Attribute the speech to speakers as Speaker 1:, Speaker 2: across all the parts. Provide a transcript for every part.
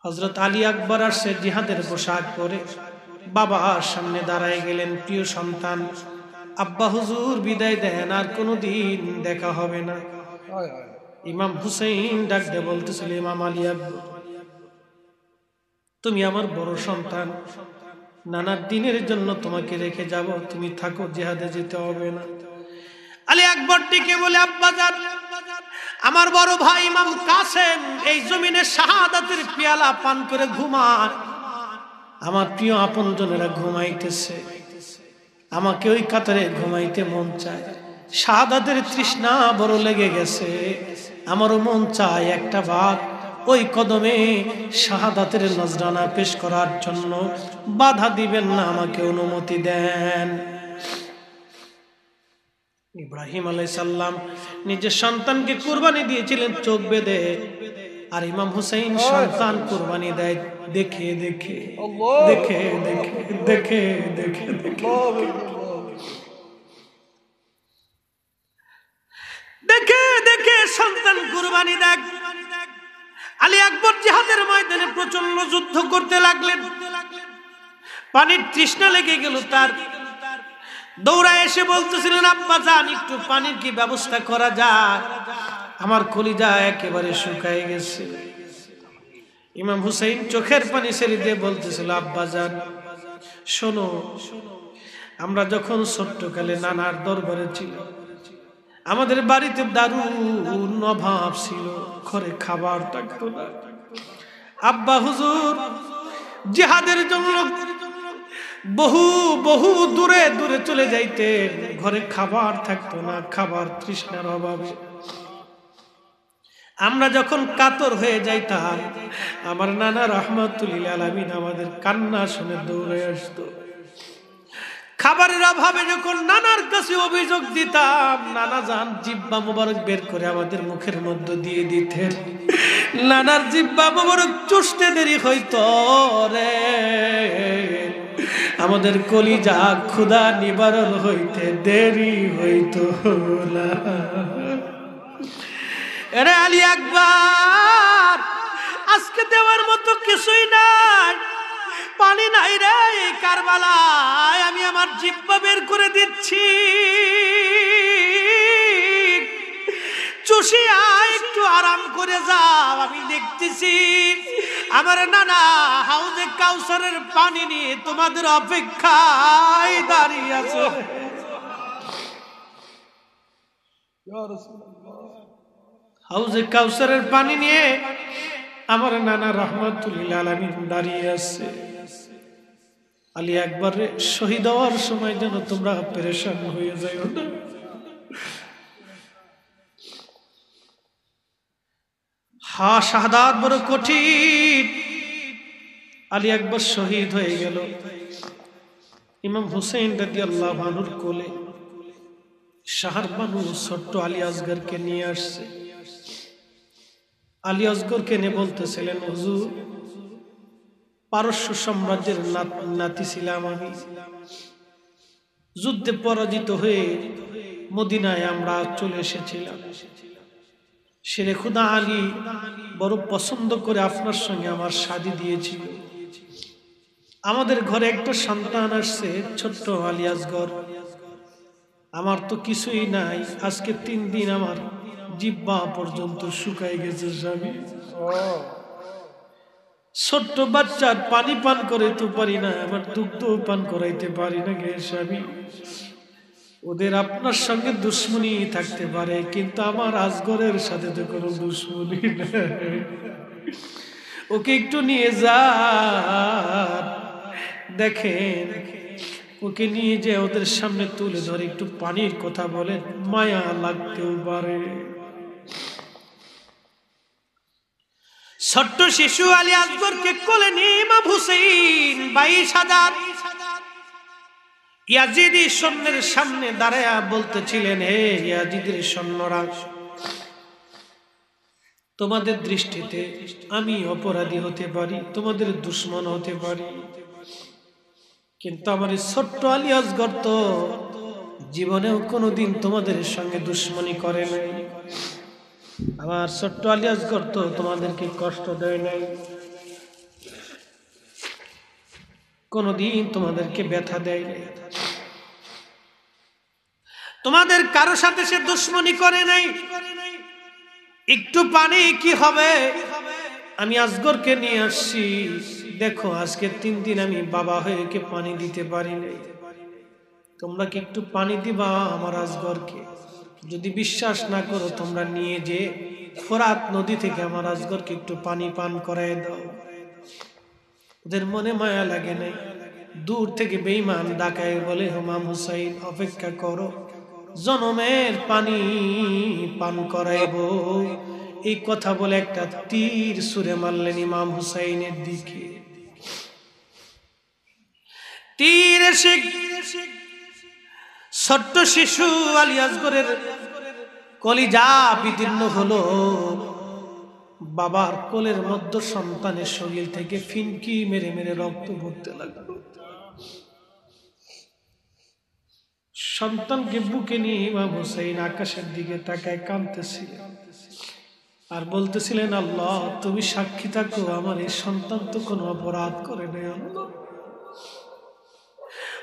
Speaker 1: হযরত আলী আকবর আসছে জিহাদের পোশাক পরে, বাবার সামনে দাঁড়ায় গেলেন। প্রিয় সন্তান, আব্বা হুজুর বিদায় দেন, আর কোনোদিন দেখা হবে না। ইমাম হুসাইন ডাক দিয়ে বলতেছিল, ইমাম আলী আকবর, তুমি আমার বড় সন্তান, নানার দিনের জন্য তোমাকে রেখে যাব, তুমি থাকো, জিহাদে যেতে হবে না। আলী আকবর ডেকে বলে, আব্বাজান, আমার বড় ভাই ইমাম কাসেম এই জমিনে শাহাদাতের পেয়ালা পান করে ঘুমায়, আমার প্রিয় আপনজনেরা ঘুমাইতেছে, আমাকে ওই কাতারে ঘুমাইতে মন চায়, শাহাদাতের তৃষ্ণা বড় লেগে গেছে, আমারও মন চায় একটা বার ওই কদমে শাহাদাতের নজরানা পেশ করার জন্য। বাধা দিবেন না, আমাকে অনুমতি দেন। ইব্রাহিম আলাইহিস সালাম নিজের সন্তানকে কুরবানি দিয়েছিলেন চোখ বেঁধে, আর ইমাম হুসাইন সন্তান কুরবানি দেয় দেখে দেখে দেখে দেখে দেখে দেখে দেখে সন্তান কুরবানি দেয়। আলী আকবর জিহাদের ময়দানে প্রচন্ড যুদ্ধ করতে লাগলেন। পানির তৃষ্ণা লেগে গেল তার, দৌড়ায় এসে বলতেছিলেন, আব্বা জান, একটু পানির কি ব্যবস্থা করা যায়, আমার কলিজা একেবারে শুকায় গেছে। ইমাম হুসাইন চোখের পানি ছেড়ে দিয়ে বলতেছিল, আব্বা জান শোনো, আমরা যখন ছোট্টকালে নানার দরবারে ছিল, আমাদের বাড়িতে দারুণ অভাব ছিল, ঘরে খাবার থাকতো না। আব্বা হুজুর জিহাদের জন্য বহু বহু দূরে দূরে চলে যাইতেন, ঘরে খাবার থাকতো না, খাবার তৃষ্ণার অভাবে আমরা যখন কাতর হয়ে যাইতাম, আমার নানা রাহমাতুল আলামিন আমাদের কান্না শুনে দৌড়ে আসতো। খাবারের অভাবে যখন নানার কাছে অভিযোগ দিতাম, নানা জান জিহ্বা মোবারক বের করে আমাদের মুখের মধ্যে দিয়ে দিতেন। নানার জিহ্বা মোবারক চুষতে দেরি হইতো রে, আমাদের কলিজা ক্ষুধা নিবারণ হইতে দেরি হইতো না। আরে আলী আকবর, আজকে দেওয়ার মতো কিছুই নাই, পানি নাই রে কারবালায়, আমি আমার জিহ্বা বের করে দিচ্ছি, চুষিয়া একটু আরাম করে যাও, আমি দেখতেছি আমার নানা হাউজে কাউসারের পানি নিয়ে তোমাদের অপেক্ষায় দাঁড়িয়ে আছে। হাউজে কাউসারের পানি নিয়ে আমার নানা রাহমাতুল আলামিন দাঁড়িয়ে আছে। আলী আকবর শহীদ হওয়ার সময় যেন তোমরা পেরেশান হয়ে যাও না। শাহাদাত বড় কঠিন। আলী আকবর শহীদ হয়ে গেল। ইমাম হুসাইন রাদিয়াল্লাহু আনহুর কোলে শাহর বানু ছোট্ট আলী আসগরকে নিয়ে আসছে। আলী আসগরকে নিয়ে বলতেছিলেন, হুজুর, পারস্য সাম্রাজ্যের নাতি ছিলাম আমি, যুদ্ধে পরাজিত হয়ে মদিনায় আমরা চলে এসেছিলাম। শেরে খুদা আলী বড় পছন্দ করে আপনার সঙ্গে আমার শাদী দিয়েছিল। আমাদের ঘরে একটা সন্তান আসছে, ছোট্ট আলী আসগর। আমার তো কিছুই নাই, আজকে 3 দিন আমার জিহ্বা পর্যন্ত শুকাই গেছে স্বামী। ছোট্ট বাচ্চার পানি পান করাইতে পারি না, আমার দুগ্ধ পান করাইতে পারি না গে স্বামী। ওদের আপনার সঙ্গে দুশ্মনী থাকতে পারে, কিন্তু আমার আসগরের সাথে তো কোনো দুশ্মনী নেই। ওকে একটু নিয়ে যা, দেখেন ওকে নিয়ে যে ওদের সামনে তুলে ধরে একটু পানির কথা বলে, মায়া লাগতেও পারে। ছোট্ট শিশু আলী আসগরকে কোলে নিয়ে ইমাম হুসাইন 22,000 ইয়াজিদি সৈন্যের সামনে দাঁড়ায়া বলতেছিলেন, হে ইয়াজিদের সৈন্যরা, তোমাদের দৃষ্টিতে আমি অপরাধী হতে পারি, তোমাদের দুশ্মন হতে পারি, কিন্তু আমার এই ছোট্ট আলী আসগর তো জীবনেও কোনোদিন তোমাদের সঙ্গে দুশ্মনী করে নাই। আমার ছোট্ট আলী আসগর তো তোমাদেরকে কষ্ট দেয় নাই। কোনদিন তোমাদেরকে ব্যথা দেয় নাই, তোমাদের কারো সাথে সে দুশ্মনী করে নাই। একটু পানি কি হবে, আমি আসগরকে নিয়ে আসছি, দেখো আজকে 3 দিন আমি বাবা হয়ে কে পানি দিতে পারি নাই, তোমরা কি একটু পানি দিবা আমার আসগরকে? যদি বিশ্বাস না করো তোমরা নিয়ে যে ফোরাত নদী থেকে আমার আসগরকে একটু পানি পান করায় দাও। ওদের মনে মায়া লাগে নাই, দূর থেকে বেঈমান ডাকায় বলে ইমাম হুসাইন অপেক্ষা করো, জনমের পানি পান করাইব। এই কথা বলে একটা তীর ছুঁড়ে মারলেন ইমাম হুসাইনের দিকে। তীর এসে ছোট্ট শিশু আলী আসগরের কলিজা বিদীর্ণ হলো। বাবার কোলের মধ্য সন্তানের শরীর থেকে ফিনকি মেরে মেরে রক্ত পড়তে লাগলো। সন্তানকে বুকে নিয়ে ইমাম হুসাইন আকাশের দিকে তাকায় কাঁদতেছিলেন আর বলতেছিলেন, আল্লাহ তুমি সাক্ষী থাকো, আমার এই সন্তান তো কোনো অপরাধ করে নাই আল্লাহ,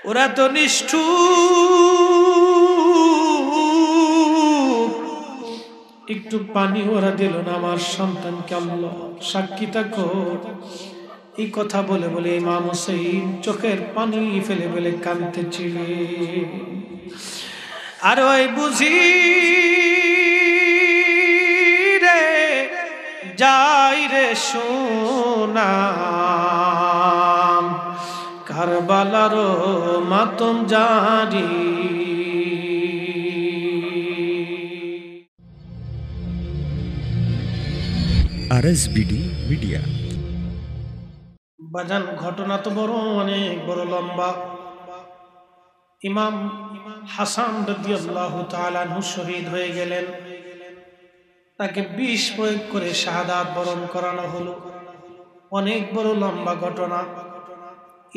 Speaker 1: ওরা তো নিষ্ঠুর, একটু পানি ওরা দিল না আমার সন্তানকে, আল্লাহ সাক্ষী থাকো। এই কথা বলে বলে ইমাম হুসাইন চোখের পানি ফেলে ফেলে কাঁদতেছিলেন। আর ওই বুঝি রে যাই রে সোনা, কারবালার মাতম জারি।
Speaker 2: আরএসবিডি মিডিয়া।
Speaker 1: বাজান ঘটনা তো বড় অনেক বড় লম্বা। ইমাম হাসান রাদিয়াল্লাহু তাআলা আনহু শহীদ হয়ে গেলেন, তাকে বিষ প্রয়োগ করে শাহাদাত বরণ করানো হলো। অনেক বড় লম্বা ঘটনা।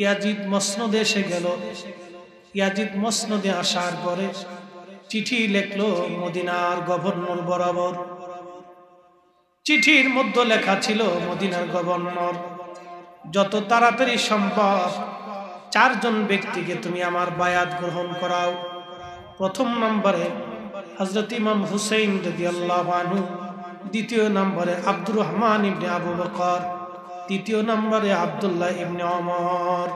Speaker 1: ইয়াজিদ মসনদে এসে গেল। ইয়াজিদ মসনদে আসার পরে চিঠি লিখলো মদিনার গভর্নর বরাবর। চিঠির মধ্যে লেখা ছিল, মদিনার গভর্নর যত তাড়াতাড়ি সম্ভব 4 জন ব্যক্তিকে তুমি আমার বায়াত গ্রহণ করাও। প্রথম নম্বরে হযরত ইমাম হুসাইন রাদিয়াল্লাহু আনহু, দ্বিতীয় নম্বরে আব্দুর রহমান ইবনে আবু বকর, তৃতীয় নম্বরে আব্দুল্লাহ ইবনে ওমর,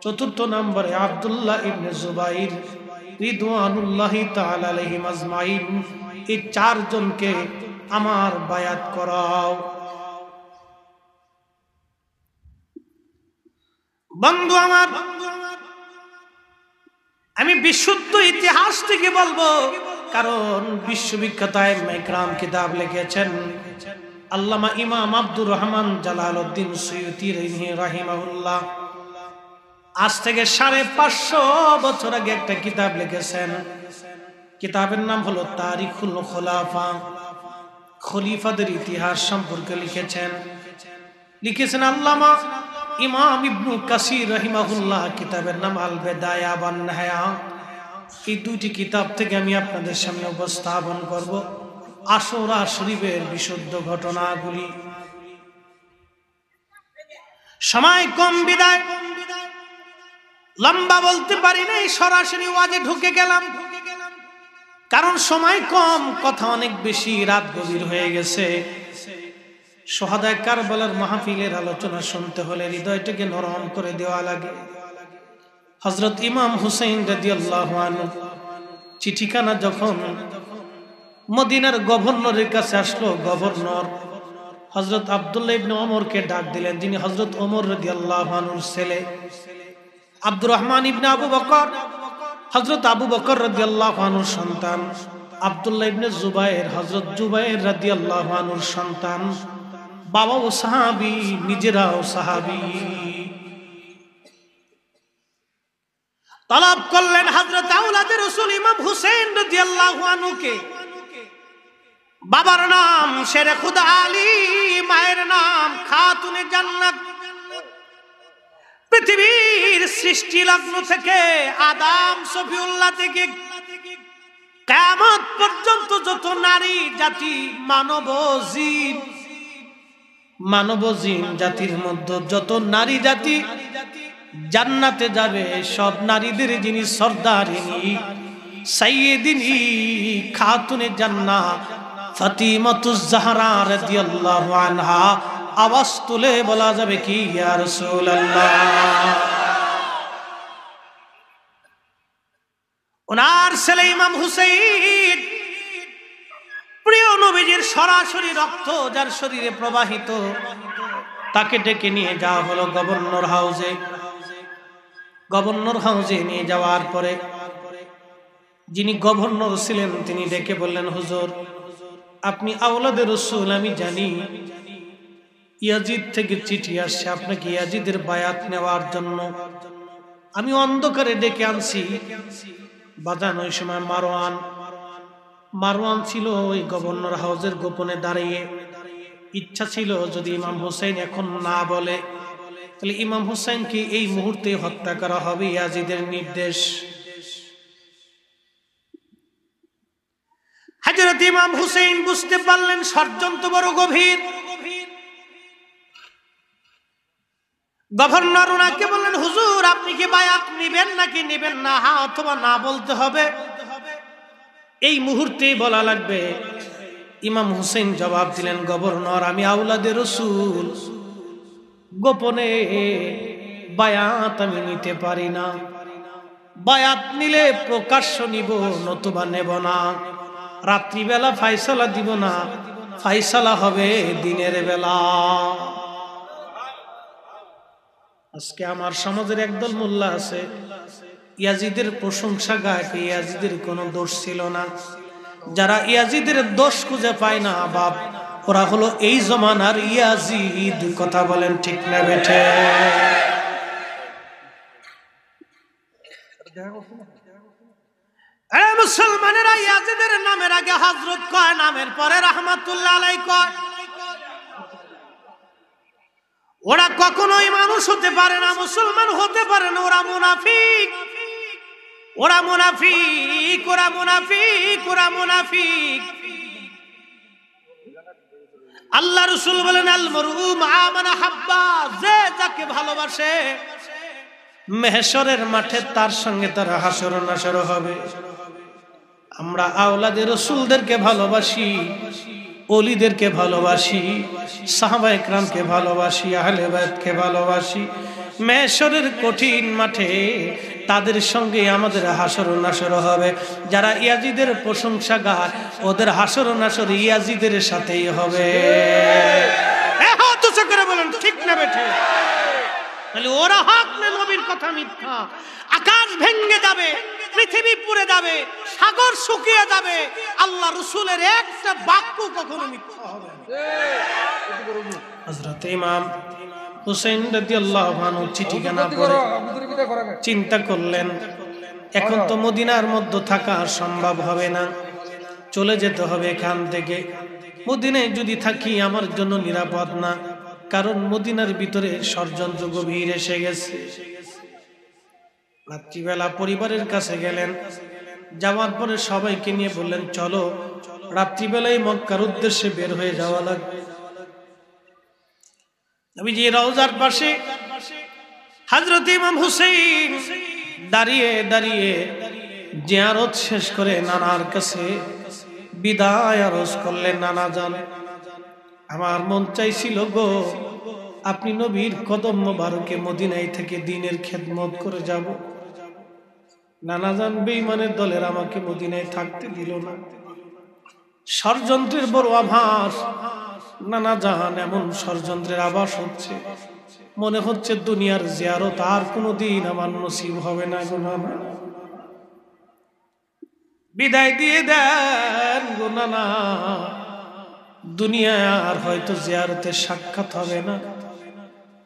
Speaker 1: চতুর্থ নম্বরে আব্দুল্লাহ ইবনে জুবাইর রিদওয়ানুল্লাহি তাআলা আলাইহিম আজমাইন। এই 4 জনকে আমার বায়াত করাও। বন্ধু আমার, আমি বিশুদ্ধ ইতিহাস থেকে বলবো, কারণ বিশ্ববিখ্যাত আইম্মায়ে ইকরাম কিতাব লিখেছেন। আল্লামা ইমাম আব্দুর রহমান জালালউদ্দিন সুয়ুতী রাহিমাহুল্লাহ আজ থেকে 550 বছর আগে একটা কিতাব লিখেছেন। কিতাবের নাম হলো তারিখুল খুলাফা। খলিফাদের ইতিহাস সম্পর্কে লিখেছেন আল্লামা ইমাম ইবনু কাসির রাহিমাহুল্লাহ। কিতাবের নাম আল বিদায়া ওয়ান নিহায়া। এই 2টি কিতাব থেকে আমি আপনাদের সামনে উপস্থাপন করব আশুরা শরীফের বিশুদ্ধ ঘটনাগুলি। সময় কম বিদায় লম্বা বলতে পারি না, সরাসরি ওয়াজে ঢুকে গেলাম, কারণ সময় কম, কথা অনেক বেশি, রাত গভীর হয়ে গেছে। শহাদায়ে কারবালার মাহফিলের আলোচনা শুনতে হলে হৃদয়টাকে নরম করে দেওয়া লাগে। হযরত ইমাম হুসাইন রাদিয়াল্লাহু আনহু চিঠিখানা যখন মদিনার গভর্নরের কাছে আসলো, গভর্নর হযরত আব্দুল্লাহ ইবনে ওমরকে ডাক দিলেন, যিনি হযরত ওমর রাদিয়াল্লাহু আনহুর ছেলে। আব্দুর রহমান ইবনে আবু বকর হযরত আবু বকর রাদিয়াল্লাহু আনহুর সন্তান। আব্দুল্লাহ ইবনে জুবাইর হযরত জুবাইর রাদিয়াল্লাহু আনহুর সন্তান। বাবাও সাহাবী, নিজেরাও সাহাবী। তলব করলেন হযরত আওলাদে রাসূল ইমাম হুসাইন রাদিয়াল্লাহু আনহুকে। বাবার নাম শেরে খুদা আলী, মায়ের নাম খাতুনে জান্নাত। পৃথিবীর সৃষ্টি লগ্ন থেকে আদম সফিউল্লাহ থেকে কিয়ামত পর্যন্ত যত নারী জাতি মানব জিন জাতির মধ্যে যত নারী জাতি জান্নাতে যাবে সব নারীদের যিনি সর্দারিনী সাইয়্যিদিনী খাতুনে জান্নাত ফাতিমাতুজ জাহরা রাদিয়াল্লাহু আনহা আওয়াজ তুলে বলা যাবে কি ইয়া রাসূলুল্লাহ। ওনার ছেলে ইমাম হুসাইন প্রিয় নবীজির সরাসরি রক্ত যার শরীরে প্রবাহিত, তাকে ডেকে নিয়ে যাওয়া হলো গভর্নর হাউসে। গভর্নর হাউসে নিয়ে যাওয়ার পরে যিনি গভর্নর ছিলেন তিনি ডেকে বললেন, হুজুর আপনি আওলাদে রাসূল, আমি জানি ইয়াজিদ থেকে চিঠি আসছে আপনাকে ইয়াজিদের বায়াত নেওয়ার জন্য, আমি অন্ধকারে ডেকে আনছি। বাজান ওই সময় মারওয়ান ছিল ওই গভর্নর হাউসের গোপনে দাঁড়িয়ে। ইচ্ছা ছিল যদি ইমাম হুসাইন এখন না বলে তাহলে ইমাম হুসাইনকে এই মুহূর্তে হত্যা করা হবে, ইয়াজিদের নির্দেশ। হযরত ইমাম হুসাইন বুঝতে পারলেন ষড়যন্ত্র বড় গভীর। গভর্নর ওনাকে বললেন, হুজুর আপনি কি বায়াত নেবেন নাকি নেবেন না, হ্যাঁ অথবা না বলতে হবে, এই মুহূর্তে বলা লাগবে। ইমাম হুসাইন জবাব দিলেন, গভর্নর আমি আওলাদে রাসূল, গোপনে বায়াত আমি নিতে পারি না, বায়াত নিলে প্রকাশ্য নিব নতুবা নেব না, রাত্রিবেলা ফায়সালা দিব না, ফায়সালা হবে দিনের বেলা। আজকে আমার সমাজের একদল মোল্লা আছে ইয়াজিদের প্রশংসা গায়, ইয়াজিদের কোনো দোষ ছিল না। যারা ইয়াজিদের দোষ খুঁজে পায় না বাপ, ওরা হলো এই জমানার ইয়াজিদ। কথা বলেন ঠিক না বেঠে? মুসলমানেরা ইয়াজিদের নামের আগে হযরত কয়, নামের পরে রাহমাতুল্লাহ আলাইহি কয়। ওরা কখনোই মানুষ হতে পারে না, মুসলমান হতে পারে না, ওরা মুনাফিক, ওরা মুনাফিক, ওরা মুনাফিক, ওরা মুনাফিক। আল্লাহ রাসূল বলেন, আল মারউ মা মান হাব্বা, যে যাকে ভালোবাসে মেহশরের মাঠে তার সঙ্গে তার হাসর নাসর হবে। আমরা আওলাদে রাসূলদেরকে ভালোবাসি, ওলিদেরকে ভালোবাসি, সাহাবায়ে কেরামকে ভালোবাসি, আহলে বাইতকে ভালোবাসি। মেহশরের কঠিন মাঠে তাদের সঙ্গে আমাদের হাসর নাসর হবে। যারা ইয়াজিদের প্রশংসা গায় ওদের হাসর নাসর ইয়াজিদের সাথেই হবে। করে বলেন ঠিক না বেঠে? তাহলে ওরা হক না নবীর কথা মিথ্যা। আকাশ ভেঙে যাবে, পৃথিবী পুড়ে যাবে, সাগর শুকিয়ে যাবে, আল্লাহ রাসূলের একটা বাক্য কখনো মিথ্যা হবে না। হযরত ইমাম হুসাইন রাদিয়াল্লাহু আনহু চিঠিখানা পড়ে চিন্তা করলেন, এখন তো মদিনার মধ্যে থাকা সম্ভব হবে না, চলে যেতে হবে এখান থেকে। মদিনায় যদি থাকি আমার জন্য নিরাপদ না, কারণ মদিনার ভিতরে ষড়যন্ত্র গভীর এসে গেছে। রাত্রিবেলা পরিবারের কাছে গেলেন, যাওয়ার পরে সবাইকে নিয়ে বললেন, চলো রাত্রিবেলায় মক্কার উদ্দেশ্যে বের হয়ে যাওয়া লাগবে। নবীজি রওজার পাশে হযরত ইমাম হুসাইন দাঁড়িয়ে দাঁড়িয়ে জিয়ারত শেষ করে নানার কাছে বিদায় আরজ করলেন। নানা যান, আমার মন চাইছিল গো আপনি নবীর কদম মোবারকে মদিনায় থেকে দ্বীনের খেদমত করে যাব। নানা যান বেঈমানের দলের আমাকে মদিনায় থাকতে দিল না, ষড়যন্ত্রের বড় আভাস। নানা জান এমন ষড়যন্ত্রের আভাস হচ্ছে, মনে হচ্ছে দুনিয়ার জিয়ারত আর কোনোদিন আমার নসিব হবে না গো নানা, বিদায় দিয়ে দেন গো নানা, দুনিয়ায় আর হয়তো জিয়ারতের সাক্ষাৎ হবে না,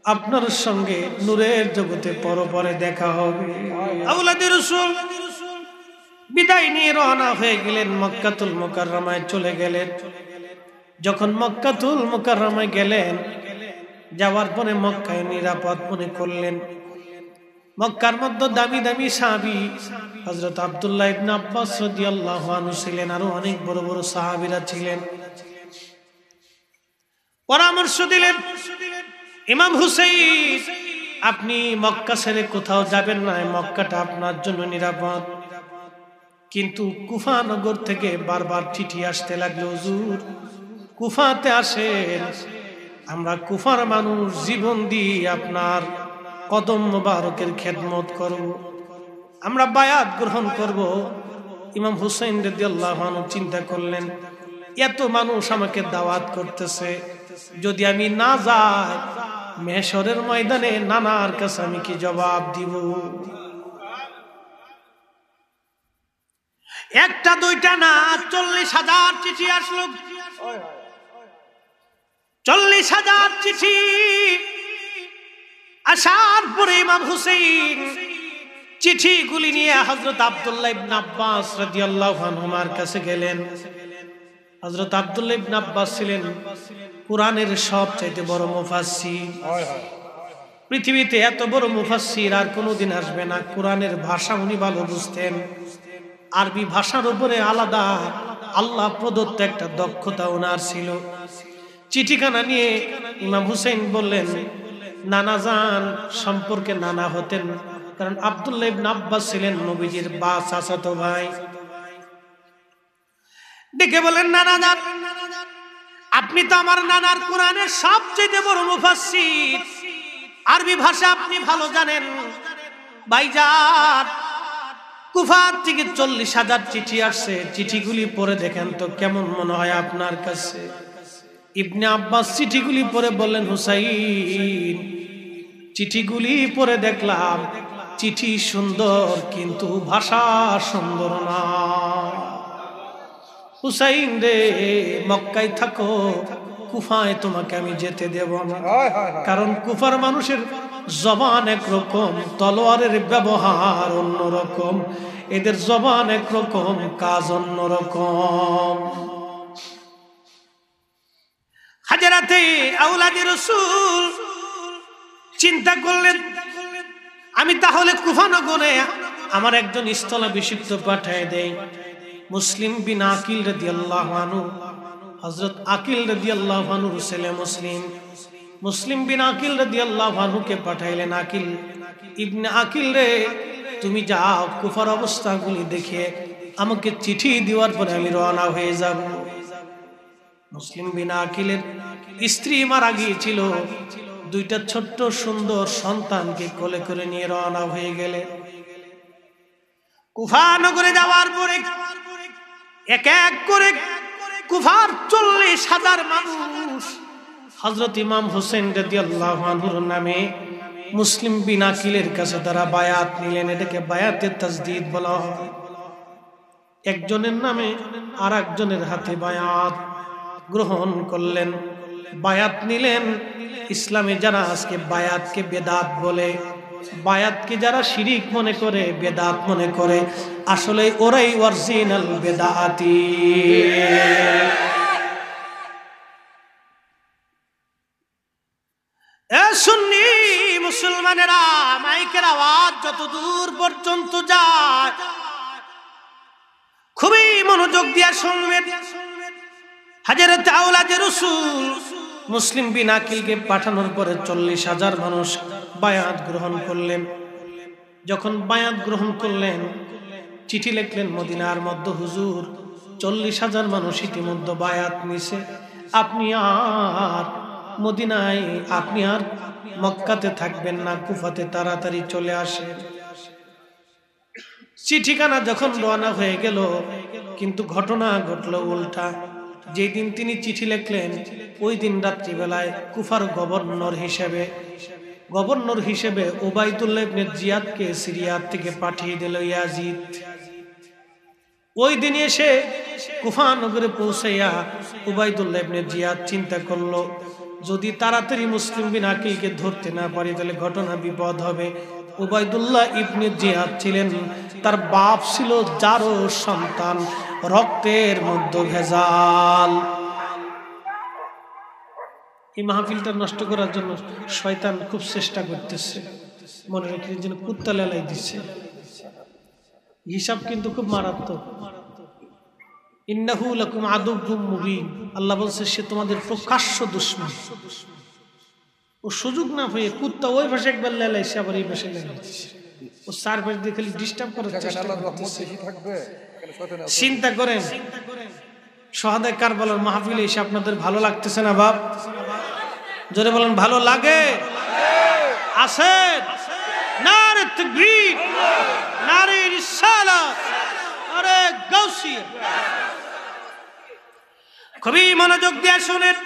Speaker 1: আপনার সঙ্গে নূরের জগতে পরপরে দেখা হবে। আওলাদে রাসূল বিদায় নিয়ে রওনা হয়ে গেলেন, মক্কাতুল মুকাররমায় চলে গেলেন। যখন মক্কাতুল মুকাররমায় গেলেন, যাওয়ার পরে মক্কায় নিরাপদ মনে করলেন। মক্কার মধ্যে দামি দামি সাহাবী হযরত আব্দুল্লাহ ইবনে আব্বাস রাদিয়াল্লাহু আনহু ছিলেন, আরো অনেক বড় বড় সাহাবীরা ছিলেন। পরামর্শ দিলেন, ইমাম হুসাইন আপনি মক্কা ছেড়ে কোথাও যাবেন না, মক্কাটা আপনার জন্য নিরাপদ। কিন্তু কুফা নগর থেকে বারবার চিঠি আসতে লাগলো, হুজুর কুফাতে আসেন, আমরা কুফার মানুষ জীবন দিয়ে আপনার কদম মোবারকের খেদমত করব, আমরা বায়াত গ্রহণ করব। ইমাম হুসাইন রাদিয়াল্লাহু আনহু চিন্তা করলেন, এত মানুষ আমাকে দাওয়াত করতেছে, যদি আমি না যাই মেশরের ময়দানে নানার কাছে আমি কি জবাব দিব? একটা দুইটা না, 40,000 চিঠি আসলো, 40,000 চিঠি আসার পরে ইমাম হুসাইন চিঠিগুলি নিয়ে হযরত আব্দুল্লাহ ইবনে আব্বাস রাদিয়াল্লাহু আনহুমার কাছে গেলেন। হযরত আব্দুল্লাহ ইবনে আব্বাস ছিলেন কুরআনের সবচেয়ে বড় মুফাসসির। পৃথিবীতে এত বড় মুফাসসির আর কোনোদিন আসবে না। কুরআনের ভাষা উনি ভালো বুঝতেন, আরবি ভাষার উপরে আলাদা আল্লাহ প্রদত্ত একটা দক্ষতা ওনার ছিল। চিঠিখানা নিয়ে ইমাম হুসাইন বললেন, নানা জান সম্পর্কে নানা হতেন, কারণ আব্দুল্লাহ ইবনে আব্বাস ছিলেন নবীজির চাচাতো ভাই। ডেকে বলেন, নানা জান আপনি তো আমার নানার কোরআনের সবচেয়ে বড় মুফাসসির, আরবি ভাষা আপনি ভালো জানেন। ভাইজান কুফা থেকে 40,000 চিঠি আসছে, চিঠিগুলি পড়ে দেখেন তো কেমন মনে হয় আপনার কাছে? ইবনে আব্বাস চিঠিগুলি পড়ে বললেন, হুসাইন চিঠিগুলি পড়ে দেখলাম চিঠি সুন্দর কিন্তু ভাষা সুন্দর না। হুসাইন রে, মক্কায় থাকো, কুফায় তোমাকে আমি যেতে দেব না, কারণ কুফার মানুষের জবান একরকম, তলোয়ারের ব্যবহার অন্যরকম, এদের জবান একরকম, কাজ অন্যরকম। হাজরাতে আওলাদে রাসূল চিন্তা করলেন, আমি তাহলে কুফা নগরে আমার একজন স্থলাভিষিক্ত পাঠিয়ে দেই। মুসলিম বিন আকিল রাদিয়াল্লাহু আনহু, হযরত আকিল রাদিয়াল্লাহু আনহুর ছেলে মুসলিম বিন আকিল রাদিয়াল্লাহু আনহুকে পাঠাইলেন, আকিল ইবনে আকিল রে, তুমি যাও কুফার অবস্থাগুলি দেখে আমাকে চিঠি দেওয়ার পরে আমি রওনা হয়ে যাব। মুসলিম বিন আকিলের স্ত্রী মারা গিয়েছিল, দুইটা ছোট্ট সুন্দর সন্তানকে কোলে করে নিয়ে রওনা হয়ে গেলে। কুফা নগরে যাওয়ার পরে এক এক করে কুফার 40,000 মানুষ হযরত ইমাম হুসাইন রাদিয়াল্লাহু আনহুর নামে মুসলিম বিন আকিলের কাছে তারা বায়াত নিলেন। এটাকে বায়াতে তাজদীদ বলা হয়। একজনের নামে আর একজনের হাতে বায়াত গ্রহণ করলেন, বায়াত নিলেন। ইসলামে যারা আজকে বায়াতকে বেদাত বলে, বায়াতকে যারা শিরিক মনে করে, বেদাত মনে করে, আসলে ওরাই অরিজিনাল বেদাতি। সুন্নি মুসলমানেরা, মাইকের আওয়াজ যত দূর পর্যন্ত যায় খুবই মনোযোগ দিয়ে শুনবেন। হযরত আওলাদে রাসূল মুসলিম বিন আকিলকে পাঠানোর পরে 40,000 মানুষ বায়াত গ্রহণ করলেন। যখন বায়াত গ্রহণ করলেন, চিঠি লিখলেন মদিনার মধ্যে, হুজুর 40,000 মানুষ ইতিমধ্যে বায়াত নিছে, আপনি আর মদিনায়, আপনি আর মক্কাতে থাকবেন না, কুফাতে তাড়াতাড়ি চলে আসেন। চিঠিখানা যখন রওনা হয়ে গেল, কিন্তু ঘটনা ঘটলো উল্টা। যেদিন তিনি চিঠি লিখলেন ওই দিন রাত্রিবেলায় কুফার গভর্নর হিসেবে উবাইদুল্লাহ ইবনে জিয়াদকে সিরিয়া থেকে পাঠিয়ে দিল ইয়াজিদ। ওই দিন এসে কুফা নগরে পৌঁছাইয়া উবাইদুল্লাহ ইবনে জিয়াদ চিন্তা করলো, যদি তাড়াতাড়ি মুসলিম বিন আকিলকে ধরতে না পারি তাহলে ঘটনা বিপদ হবে। উবাইদুল্লাহ ইবনে জিয়াদ ছিলেন, তার বাপ ছিল যারো সন্তান, রক্তের মধ্যে ভেজাল। এই মাহফিলটা নষ্ট করার জন্য শয়তান খুব চেষ্টা করতেছে, মনে রেখে যেন কুত্তা লেলাই দিচ্ছে। হিসাব কিন্তু খুব মারাত্মক। ইন্নাহু লাকুম আদুউম মুবিন, আল্লাহ বলছে সে তোমাদের প্রকাশ্য দুশমন। ও সুযোগ না পেয়ে কুত্তা ওই পাশে একবার লেলাইছে, আবার এই পাশে লেলাইছে। ও চার পাশ দিয়ে খালি ডিস্টার্ব করার চেষ্টা করতেছে। চিন্তা করেন, শহাদা কারবালার মাহফিলে এসে আপনাদের ভালো লাগতেছে না বাপ? জোরে বলেন ভালো লাগে? আসেন, নারে তাকবীর, নারে রিসালাত, আরে গাউসিয়া। খুবই মনোযোগ দিয়ে শুনেন,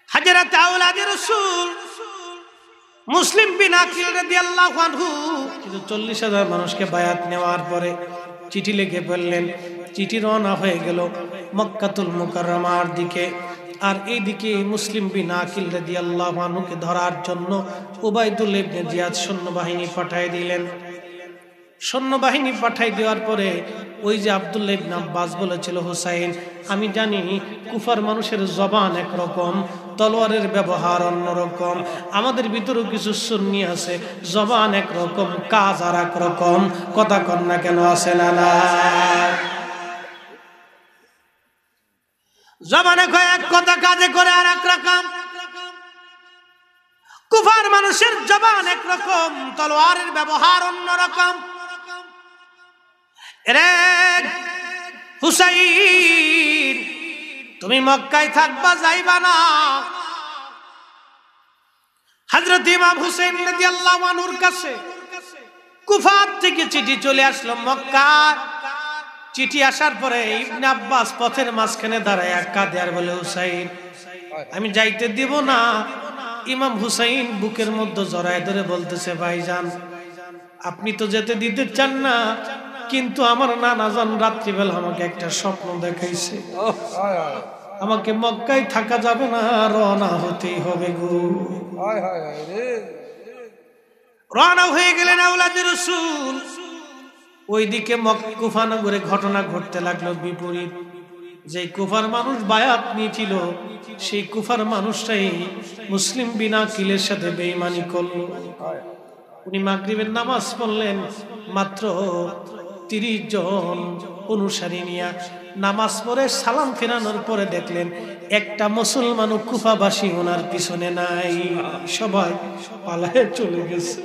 Speaker 1: হযরত আওলাদে রাসূল মুসলিম বিন আকিল রাদিয়াল্লাহু আনহু 40,000 মানুষকে বায়াত নেওয়ার পরে চিঠি লিখে ফেললেন। চিঠি রওনা হয়ে গেল মক্কাতুল মুকাররমার দিকে। আর এইদিকে মুসলিম বিন আকিল রাদিয়াল্লাহু আনহুকে ধরার জন্য উবাইদুল ইবনে জিয়াদ সৈন্যবাহিনী পাঠিয়ে দিলেন। সৈন্যবাহিনী পাঠাই দেওয়ার পরে ওই যে আব্দুল্লাহ ইবনে আব্বাস বলেছিল, হুসাইন আমি জানি কুফার মানুষের জবান একরকম, তলোয়ারের ব্যবহার অন্যরকম, আমাদের ভিতরেও কিছু সুন্নি আছে, জবান একরকম কাজ আর একরকম, কথা কন না কেন, আছে না না? জবানে কয় এক কথা, কাজে করে আর এক রকম। কুফার মানুষের জবান একরকম, তলোয়ারের ব্যবহার অন্যরকম। রে হুসাইন, তুমি মক্কায় থাকবা, যাইবা না। হযরত ইমাম হুসাইন রাদিয়াল্লাহু আনহুর কাছে কুফার থেকে চিঠি চলে আসলো মক্কা। চিঠি আসার পরে ইবনে আব্বাস পথের মাঝখানে দাঁড়ায় কাঁদে আর বলে, হুসাইন আমি যাইতে দিব না। ইমাম হুসাইন বুকের মধ্যে জড়ায় ধরে বলতেছে, ভাইজান আপনি তো যেতে দিতে চান না, কিন্তু আমার নানাজান রাত্রিবেলা আমাকে একটা স্বপ্ন দেখাইছে, আমাকে মক্কায় থাকা যাবে না, রওনা হতেই হবে গো। রওনা হয়ে গেলেন আওলাদে রাসূল। ওইদিকে কুফা নগরে ঘটনা ঘটতে লাগলো বিপরীত। যে কুফার মানুষ বায়াত নিয়েছিল, সেই কুফার মানুষটাই মুসলিম বিন আকিলের সাথে বেঈমানি করলো। উনি মাগরিবের নামাজ পড়লেন, মাত্র 30 জন অনুসারী নিয়ে নামাজ পড়ে সালাম ফেরানোর পরে দেখলেন একটা মুসলমান কুফাবাসী ওনার পিছনে নাই, সবাই পালায়ে চলে গেছে।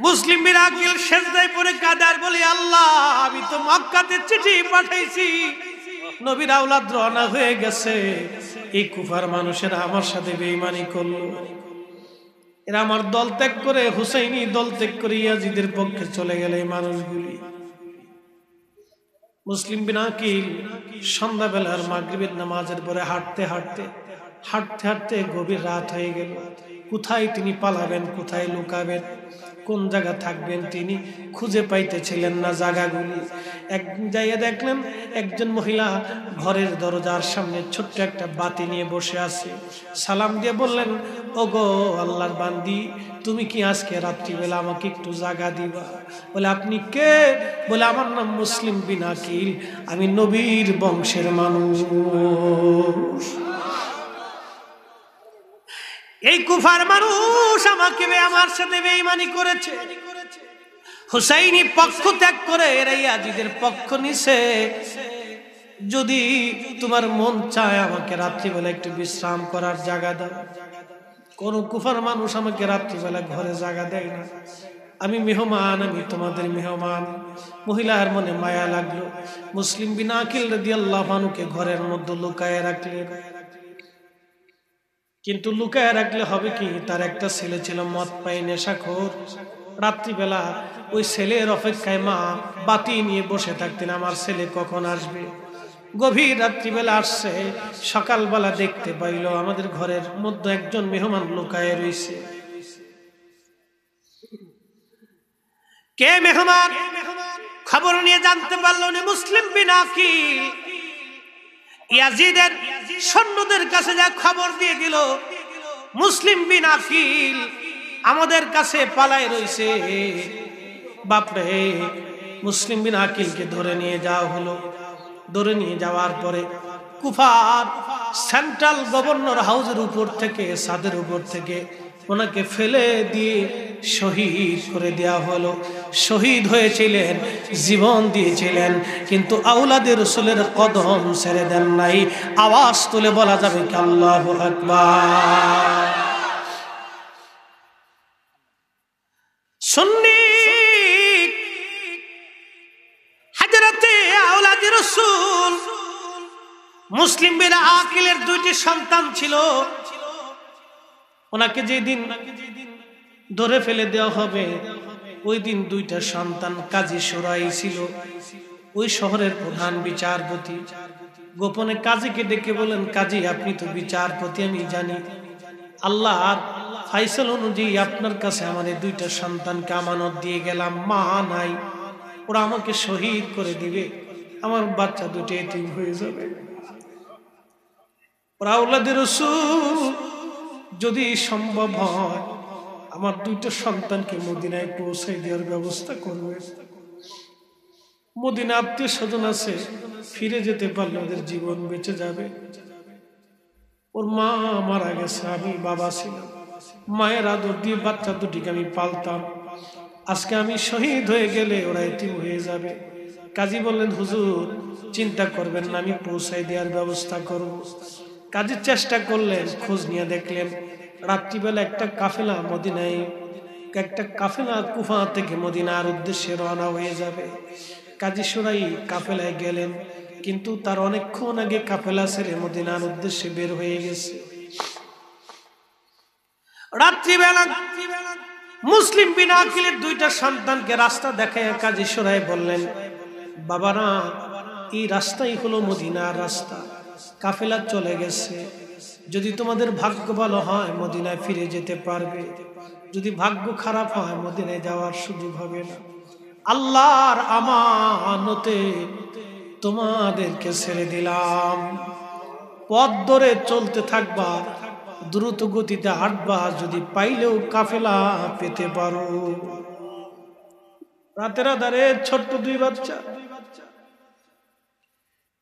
Speaker 1: মুসলিম বিন আকিল সেজদায় পড়ে কাঁদার বলে, আল্লাহ আমি তো মক্কাতে চিঠি পাঠাইছি, নবীর আওলাদ রওনা হয়ে গেছে, এই কুফার মানুষেরা আমার সাথে বেঈমানি করলো, এরা আমার দল ত্যাগ করে হুসাইনি দল ত্যাগ করে ইয়াজিদের পক্ষে চলে গেল এই মানুষগুলি। মুসলিম বিন আকিল সন্ধ্যাবেলার মাগরিবের নামাজের পরে হাঁটতে হাঁটতে হাঁটতে হাঁটতে গভীর রাত হয়ে গেল। কোথায় তিনি পালাবেন, কোথায় লুকাবেন, কোন জায়গা থাকবেন তিনি খুঁজে পাইতেছিলেন না জায়গাগুলি। একদিন যাইয়া দেখলেন একজন মহিলা ঘরের দরজার সামনে ছোট্ট একটা বাতি নিয়ে বসে আছে। সালাম দিয়ে বললেন, ওগো আল্লাহর বান্দি, তুমি কি আজকে রাত্রিবেলা আমাকে একটু জায়গা দিবা? বলে, আপনি কে? বলে, আমার নাম মুসলিম বিন আকিল, আমি নবীর বংশের মানুষ। এই কুফার মানুষ আমাকে আমার সাথে বেঈমানি করেছে, হুসাইনি পক্ষ ত্যাগ করে এরা ইয়াজিদের পক্ষ নিছে। যদি তোমার মন চায় আমাকে রাত্রিবেলা একটু বিশ্রাম করার জায়গা দাও। কোন কুফার মানুষ আমাকে রাত্রিবেলা ঘরে জায়গা দেয় না, আমি মেহমান, আমি তোমাদের মেহমান। মহিলার মনে মায়া লাগলো, মুসলিম বিন আকিল রাদিয়াল্লাহু আনহুকে ঘরের মধ্যে লুকায়ে রাখলেন। কিন্তু লুকায় রাখলে হবে কি, তার একটা ছেলে ছিল মদ পাই নেশাখোর। রাত্রিবেলা ওই ছেলের অপেক্ষায় মা বাতি নিয়ে বসে থাকতেন, আমার ছেলে কখন আসবে। গভীর রাত্রিবেলা আসছে, সকালবেলা দেখতে পাইল আমাদের ঘরের মধ্যে একজন মেহমান লুকায় রয়েছে। কে মেহমান? খবর নিয়ে জানতে পারল না মুসলিম বিন আকিল ইয়াজিদের সৈন্যদের কাছে যা খবর দিয়ে দিল, মুসলিম বিন আকিল আমাদের কাছে পালায় রয়েছে। বাপরে, মুসলিম বিন আকিলকে ধরে নিয়ে যাওয়া হলো। ধরে নিয়ে যাওয়ার পরে কুফার সেন্ট্রাল গভর্নর হাউসের উপর থেকে, ছাদের উপর থেকে ওনাকে ফেলে দিয়ে শহীদ করে দেওয়া হলো। শহীদ হয়েছিলেন, জীবন দিয়েছিলেন, কিন্তু আওলাদে রাসূলের কদম ছেড়ে দেন নাই। আওয়াজ তুলে বলা যাবে কি আল্লাহু আকবার। সুন্নি হযরতে আওলাদে রাসূল মুসলিম বিন আকিলের দুইটি সন্তান ছিল। ওনাকে যেদিন ধরে ফেলে দেওয়া হবে ওই দিন দুইটা সন্তান কাজী সুরাই ছিল, ওই শহরের প্রধান বিচারপতি। গোপনে কাজীকে ডেকে বলেন, কাজী আপনি তো বিচারপতি, আমি জানি আল্লাহর ফাইসাল অনুযায়ী আপনার কাছে আমাদের দুইটা সন্তানকে আমানত দিয়ে গেলাম, মা নাই, ওরা আমাকে শহীদ করে দিবে, আমার বাচ্চা দুটো এতিম হয়ে যাবে। ওরা আওলাদে রাসূল যদি সম্ভব হয় আমার দুইটা সন্তানকে মদিনায় পৌঁছে দেওয়ার ব্যবস্থা করবে। মদিনা আত্মীয় স্বজন আছে, ফিরে যেতে পারলে ওদের জীবন বেঁচে যাবে। ওর মা মারা গেছে, আমি বাবা ছিলাম, মায়ের আদর দিয়ে বাচ্চা দুটিকে আমি পালতাম, আজকে আমি শহীদ হয়ে গেলে ওরা এতিম হয়ে যাবে। কাজী বললেন, হুজুর চিন্তা করবেন না, আমি পৌঁছাই দেওয়ার ব্যবস্থা করব। কাজী চেষ্টা করলেন, খোঁজ নিয়ে দেখলেন রাত্রিবেলা একটা কাফেলা মদিনায়, একটা কাফেলা কুফা থেকে মদিনার উদ্দেশ্যে রওনা হয়ে যাবে। কাজী সুরাই কাফেলায় গেলেন, কিন্তু তার অনেকক্ষণ আগে কাফেলা ছেড়ে মদিনার উদ্দেশ্যে বের হয়ে গেছে। রাত্রিবেলা মুসলিম বিন আকিলের দুইটা সন্তানকে রাস্তা দেখায় কাজী সুরাই বললেন, বাবারা এই রাস্তাই হলো মদিনার রাস্তা, কাফেলা চলে গেছে, যদি তোমাদের ভাগ্য ভালো হয় মদিনায় ফিরে যেতে পারবে, যদি ভাগ্য খারাপ হয় মদিনায় যাওয়ার সুযোগ হবে না। আল্লাহর আমানতে তোমাদেরকে ছেড়ে দিলাম, পথ ধরে চলতে থাকবা, দ্রুত গতিতে হাঁটবা, যদি পাইলেও কাফেলা পেতে পারো। রাতের আধারে ছোট্ট দুই বাচ্চা,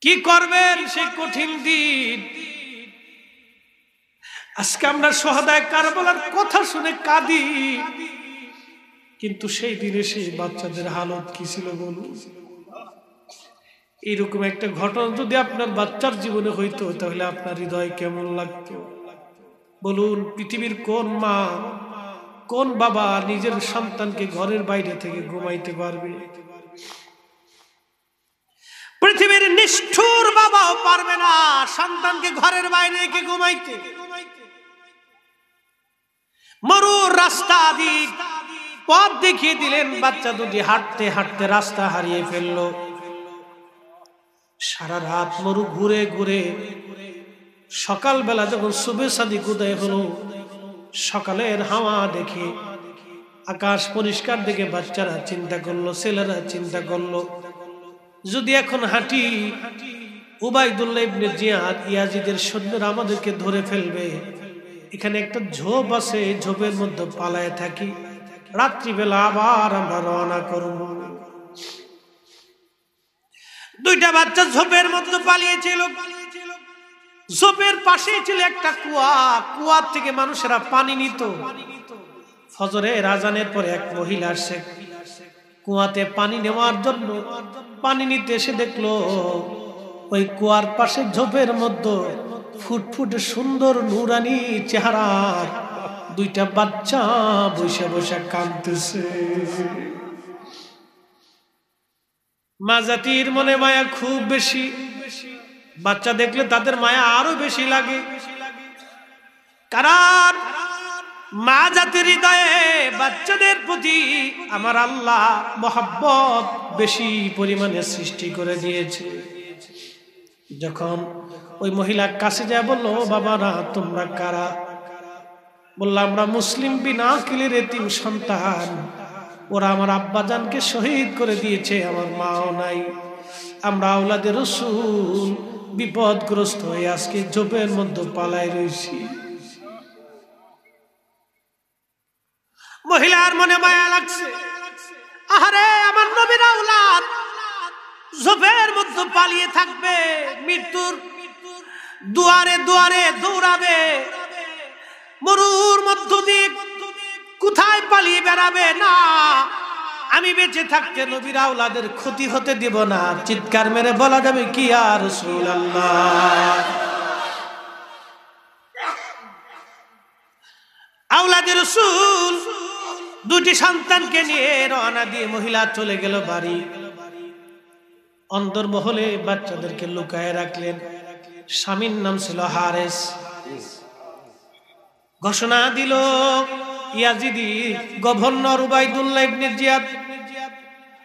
Speaker 1: কি করবেন সেই কঠিন দিন। আজকে আমরা শহাদায়ে কারবালার কথা শুনে কাঁদি, কিন্তু সেই দিনে সেই বাচ্চাদের হালত কি ছিল বলুন। এইরকম একটা ঘটনা যদি আপনার বাচ্চার জীবনে হইতো তাহলে আপনার হৃদয় কেমন লাগতো বলুন। পৃথিবীর কোন মা কোন বাবা নিজের সন্তানকে ঘরের বাইরে থেকে ঘুমাইতে পারবে? পৃথিবীর নিষ্ঠুর বাবাও পারবে না সন্তানকে ঘরের বাইরে রেখে ঘুমাইতে। মরুর রাস্তা দিয়ে পথ দেখিয়ে দিলেন, বাচ্চা দুটি হাঁটতে হাঁটতে রাস্তা হারিয়ে ফেললো। সারা রাত মরু ঘুরে ঘুরে সকালবেলা যখন সুবে সাদিক উদয় হলো, সকালের হাওয়া দেখে, আকাশ পরিষ্কার দেখে বাচ্চারা চিন্তা করলো, ছেলেরা চিন্তা করলো, যদি এখন হাঁটি উবাইদুল্লাহ ইবনে জিয়াদ ইয়াজিদের সৈন্যরা আমাদেরকে ধরে ফেলবে। এখানে একটা ঝোপ আছে, ঝোপের মধ্যে পালায় থাকি, রাত্রিবেলা আবার আমরা রওনা করব। দুইটা বাচ্চা ঝোপের মধ্যে পালিয়েছিল। ঝোপের পাশেই ছিল একটা কুয়া, কুয়া থেকে মানুষেরা পানি নিত। ফজরের আজানের পরে এক মহিলা আসছে কুয়াতে পানি নেওয়ার জন্য। পানি নিতে এসে দেখলো ওই কুয়ার পাশে ঝোপের মধ্যে ফুটফুটে সুন্দর নুরানি চেহারার দুইটা বাচ্চা বসে বসে কাঁদতেছে। মা জাতির মনে মায়া খুব বেশি, বাচ্চা দেখলে তাদের মায়া আরো বেশি লাগে। কারণ মা জাতির হৃদয়ে বাচ্চাদের প্রতি আমার আল্লাহ মহব্বত বেশি পরিমাণে সৃষ্টি করে দিয়েছে। যখন ওই মহিলা কাছে যায় বললো, বাবারা তোমরা কারা? বললাম, আমরা মুসলিম বিন আকিলের এতিম সন্তান, ওরা আমার আব্বাজানকে শহীদ করে দিয়েছে, আমার মাও নাই, আমরা আওলাদে রাসূল বিপদগ্রস্ত হয়ে আজকে ঝোপের মধ্যে পালায় রয়েছি। মহিলার মনে মায়া লাগছে, আহারে আমার নবীর আওলাদ ঝোপের মধ্যে পালিয়ে থাকবে, মৃত্যুর দুয়ারে দুয়ারে দৌড়াবে, মরুর মধ্য দিয়ে কোথায় পালিয়ে বেড়াবে না, আমি বেঁচে থাকতে নবীর আওলাদের ক্ষতি হতে দিব না। চিৎকার মেরে বলা যাবে কি ইয়া রাসূলুল্লাহ। আওলাদের রাসূল দুটি সন্তানকে নিয়ে রওনা দিয়ে মহিলা চলে গেল বাড়ি। অন্দরমহলে বাচ্চাদেরকে লুকায় রাখলেন। স্বামীর নাম ছিল হারেস। ঘোষণা দিল ইয়াজিদি গভর্নর উবাইদুল্লাহ ইবনে জিয়াদ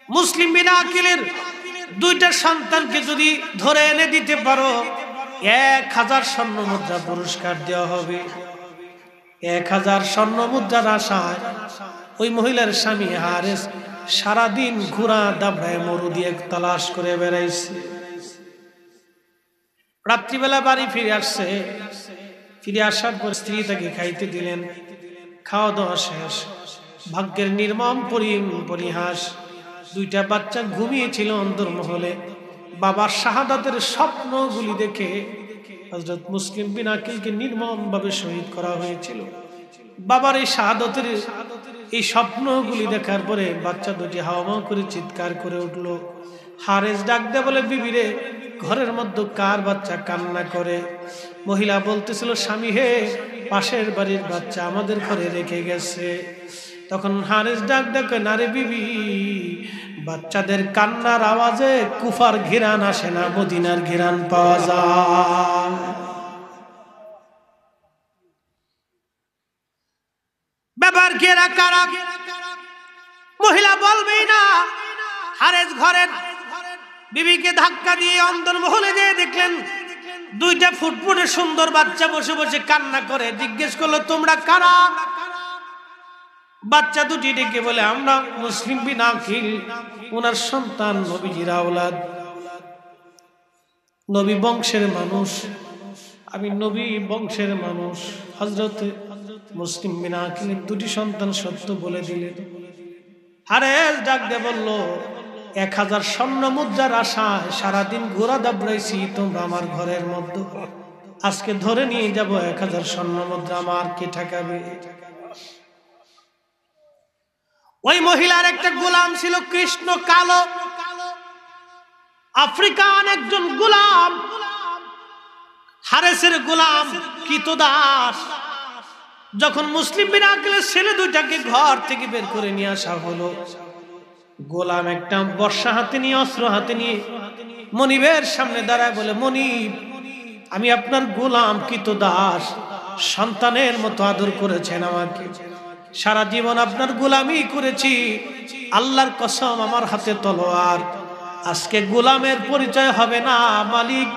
Speaker 1: মুসলিম বিন আকিলের দুইটা সন্তানকে যদি ধরে এনে দিতে পারো 1000 স্বর্ণ মুদ্রা পুরস্কার দেওয়া হবে। 1000 স্বর্ণ মুদ্রার আশায় ওই মহিলার স্বামী হারেস সারাদিন ঘোড়া দাবড়ায় মরু দিয়ে তালাশ করে বেড়াইছে। রাত্রিবেলা বাড়ি ফিরে আসছে। ফিরে আসার পর স্ত্রী তাকে খাইতে দিলেন। খাওয়া দাওয়া শেষ। ভাগ্যের নির্মম পরিহাস, দুইটা বাচ্চা ঘুমিয়েছিল অন্দরমহলে। বাবার শাহাদাতের স্বপ্নগুলি দেখে হযরত মুসলিম বিন আকিলকে নির্মম ভাবে শহীদ করা হয়েছিল। বাবার এই শাহাদাতের এই স্বপ্নগুলি দেখার পরে বাচ্চা দুটি হাওয়া করে চিৎকার করে উঠল। হারেস ডাক দেয়া বলে, বিবিরে, ঘরের মধ্যে কার বাচ্চা কান্না করে? মহিলা বলতেছিল, স্বামী হে, পাশের বাড়ির বাচ্চা আমাদের ঘরে রেখে গেছে। তখন হারেস ডাক দেখে, না রে বিবি, বাচ্চাদের কান্নার আওয়াজে কুফার ঘিরান আসে না, মদিনার ঘিরান পাওয়া যায়। ব্যাপার ঘেরা কারা? মহিলা বলবেই না। হারেস ঘরের বিবিকে ধাক্কা দিয়ে অন্দরমহলে যেয়ে দেখলেন দুইটা ফুটফুটে সুন্দর বাচ্চা বসে বসে কান্না করে। জিজ্ঞেস করলো, তোমরা কারা? বাচ্চা দুটি ডেকে বলে, আমরা মুসলিম বিন আকিল, ওনার সন্তান, নবীজির আওলাদ, নবী বংশের মানুষ। আমি নবী বংশের মানুষ। হযরত মুসলিম বিন আকিলের দুটি সন্তান সত্য বলে দিলেন। হারেস ডাক দিয়ে বলল, 1000 স্বর্ণ মুদ্রার আশায় সারাদিন ঘোড়া দাবড়াইছি তোমরা আমার ঘরের মধ্যে, আজকে ধরে নিয়ে যাব 1000 স্বর্ণ মুদ্রা, আমার কে ঠেকাবে? ওই মহিলার একটা গোলাম ছিল, কৃষ্ণ কালো, আফ্রিকান একজন গোলাম। হারেসের গোলাম কৃতদাস। যখন মুসলিম বিন আকিলের ছেলে দুইটাকে ঘর থেকে বের করে নিয়ে আসা হলো, গোলাম একটা বর্ষা হাতে নিয়ে, অস্ত্র হাতে নিয়ে মনিবের সামনে দাঁড়ায় বলে, মনিব, আমি আপনার গোলাম কৃতদাস, সন্তানের মতো আদর করেছেন আমাকে, সারা জীবন আপনার গোলামি করেছি, আল্লাহর কসম আমার হাতে তলোয়ার, আজকে গোলামের পরিচয় হবে না। মালিক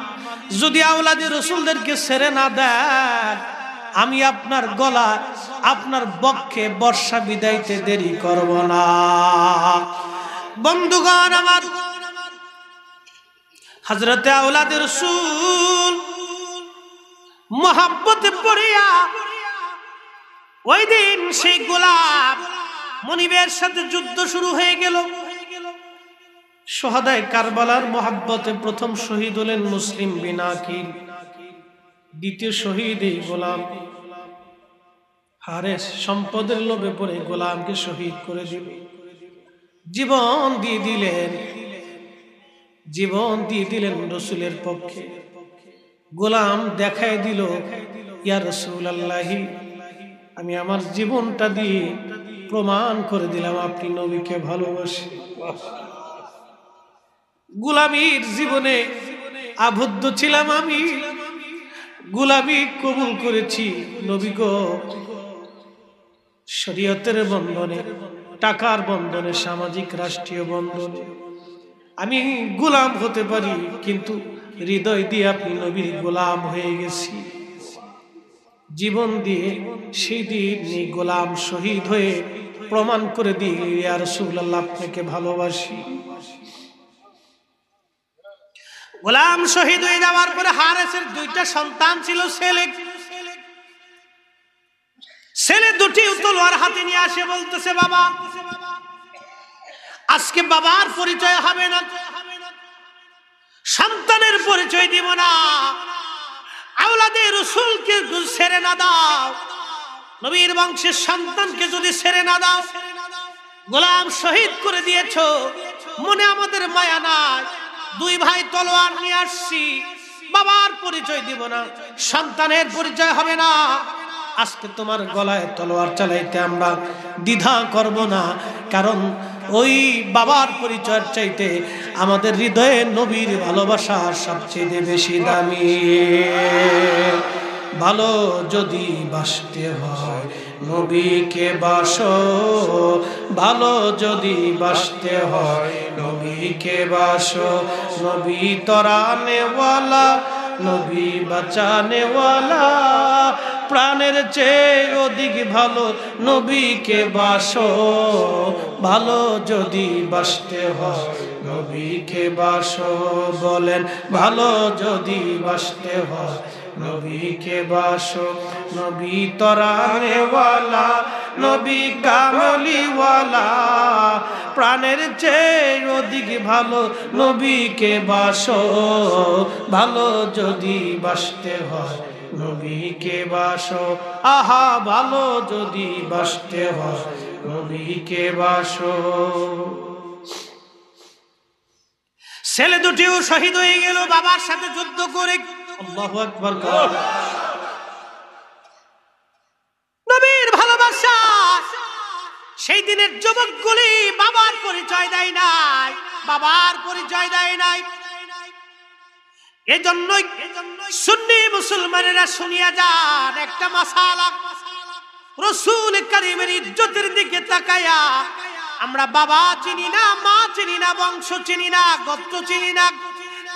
Speaker 1: যদি আওলাদে রাসূলদেরকে ছেড়ে না দেন, আমি আপনার গলা, আপনার বক্ষে বর্ষা বিদাইতে দেরি করব না। বন্ধুগণ আমার, হযরতে আওলাদে রাসূল মোহাব্বতে পড়িয়া ওই দিন সেই গোলাম মনিবের সাথে যুদ্ধ শুরু হয়ে গেল। শহাদায়ে কারবালার মোহাব্বতে প্রথম শহীদ হলেন মুসলিম বিন আকিল, দ্বিতীয় শহীদ এই গোলাম হারেস। সম্পদের লোভে পড়ে গোলামকে শহীদ করে দিল, জীবন দিয়ে দিলেন, জীবন দিয়ে দিলেন রাসূলের পক্ষে। গোলাম দেখায় দিল, ইয়া রাসূলুল্লাহি, আমি আমার জীবনটা দিয়ে প্রমাণ করে দিলাম আপনি নবীকে ভালোবাসেন। গোলামীর জীবনে আবদ্ধ ছিলাম আমি, গোলামি কবুল করেছি নবী গো। শরীয়তের বন্ধনে, টাকার বন্ধনে, সামাজিক রাষ্ট্রীয় বন্ধনে আমি গোলাম হতে পারি, কিন্তু হৃদয় দিয়ে আপনি নবীর গোলাম হয়ে গেছি। জীবন দিয়ে সেই দিন গোলাম শহীদ হয়ে প্রমাণ করে দিয়ে, ইয়া রাসূলুল্লাহ, আপনাকে ভালোবাসি। গোলাম শহীদ হয়ে যাওয়ার পরে হারেসের দুইটা সন্তান ছিল, ছেলে দুটি তলোয়ার হাতে নিয়ে আসে, বলতেছে, বাবা, আজকে বাবার পরিচয় হবে না, সন্তানের পরিচয় দিব না, আওলাদে রাসূলকে ছেড়ে না দাও, নবীর বংশের সন্তানকে যদি ছেড়ে না দাও, গোলাম শহীদ করে দিয়েছো, মনে আমাদের মায়া নাই। দুই ভাই তলোয়ার নিয়ে আসছি, বাবার পরিচয় দিব না, সন্তানের পরিচয় হবে না। আজকে তোমার গলায় তলোয়ার চালাইতে আমরা দ্বিধা করব না, কারণ ওই বাবার পরিচয়ের চাইতে আমাদের হৃদয়ে নবীর ভালোবাসা সবচেয়ে বেশি দামি। ভালো যদি বাসতে হয় নবীকে বাসো, ভালো যদি বাসতে হয় নবীকে বাসো। নবী তরানেওয়ালা, নবী বাঁচানেওয়ালা, প্রাণের চেয়ে অধিক ভালো নবীকে বাসো। ভালো যদি বাসতে হয় নবীকে বাসো। বলেন ভালো যদি বাসতে হয় নবীকে বাসো। নবী তরানেওয়ালা, নবী কামলিওয়ালা, প্রাণের চেয়ে অধিক ভালো নবীকে বাসো। ভালো যদি বাসতে হয় নবীকে বাসো। আহা ভালো যদি বাসতে হয় নবীকে বাসো। ছেলে দুটিও শহীদ হয়ে গেল বাবার সাথে যুদ্ধ করে। আল্লাহু আকবার। নবীর ভালোবাসা সেই দিনের যুবকগুলি বাবার পরিচয় দেয় নাই, বাবার পরিচয় দেয় নাই। এজন্যই সুন্নি মুসলমানেরা শুনিয়া যান একটা মাসালা, রাসূল কারীমের ইজ্জতের দিকে তাকায়া আমরা বাবা চিনি না, মা চিনি না, বংশ চিনি না, গোত্র চিনি না,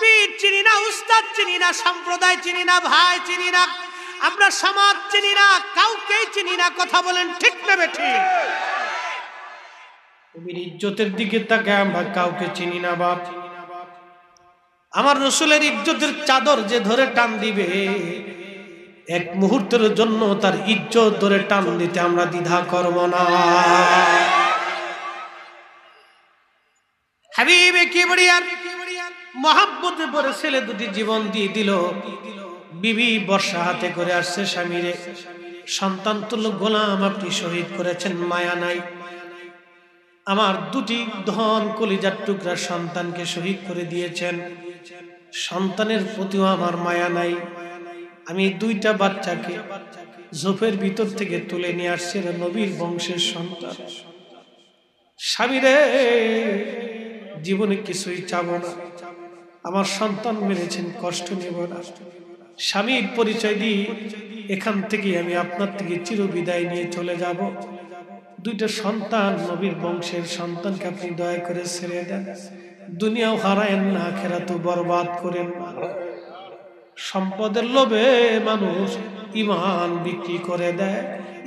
Speaker 1: পীর চিনি না, উস্তাদ চিনি না, সম্প্রদায় চিনি না, ভাই চিনি না, আমরা সমাজ চিনি না, কাউকে চিনি না। কথা বলেন ঠিক না বেঠিক? নবীর ইজ্জতের দিকে তাকায় আমরা কাউকে চিনি না। বাপ আমার রাসূলের ইজ্জতের চাদর যে ধরে টান দিবে, এক মুহূর্তের জন্য তার ইজ্জত ধরে টান দিতে আমরা দ্বিধা করব না। হাবিবে কিবরিয়ার মহব্বতে পড়ে ছেলে দুটি জীবন দিয়ে দিল। বিবি বর্ষা হাতে করে আসছে স্বামীরে, সন্তান তুল্য গোলাম আপনি শহীদ করেছেন, মায়া নাই। আমার দুটি ধন কলিজার টুকরা সন্তানকে শহীদ করে দিয়েছেন, সন্তানের প্রতিও আমার মায়া নাই। আমি দুইটা বাচ্চাকে ঝোপের ভিতর থেকে তুলে নিয়ে আসছি, নবীর বংশের সন্তান। স্বামীরে জীবনে কিছুই চাবো না, আমার সন্তান মেরেছেন, কষ্ট নেব না। স্বামীর পরিচয় দিই এখান থেকে আমি আপনার থেকে চিরবিদায় নিয়ে চলে যাব। দুইটা সন্তান, নবীর বংশের সন্তানকে আপনি দয়া করে ছেড়ে দেন। দুনিয়াও হারায়েন না, আখিরাতও বরবাদ করেন না। সম্পদের লোভে মানুষ ঈমান বিক্রি করে দেয়,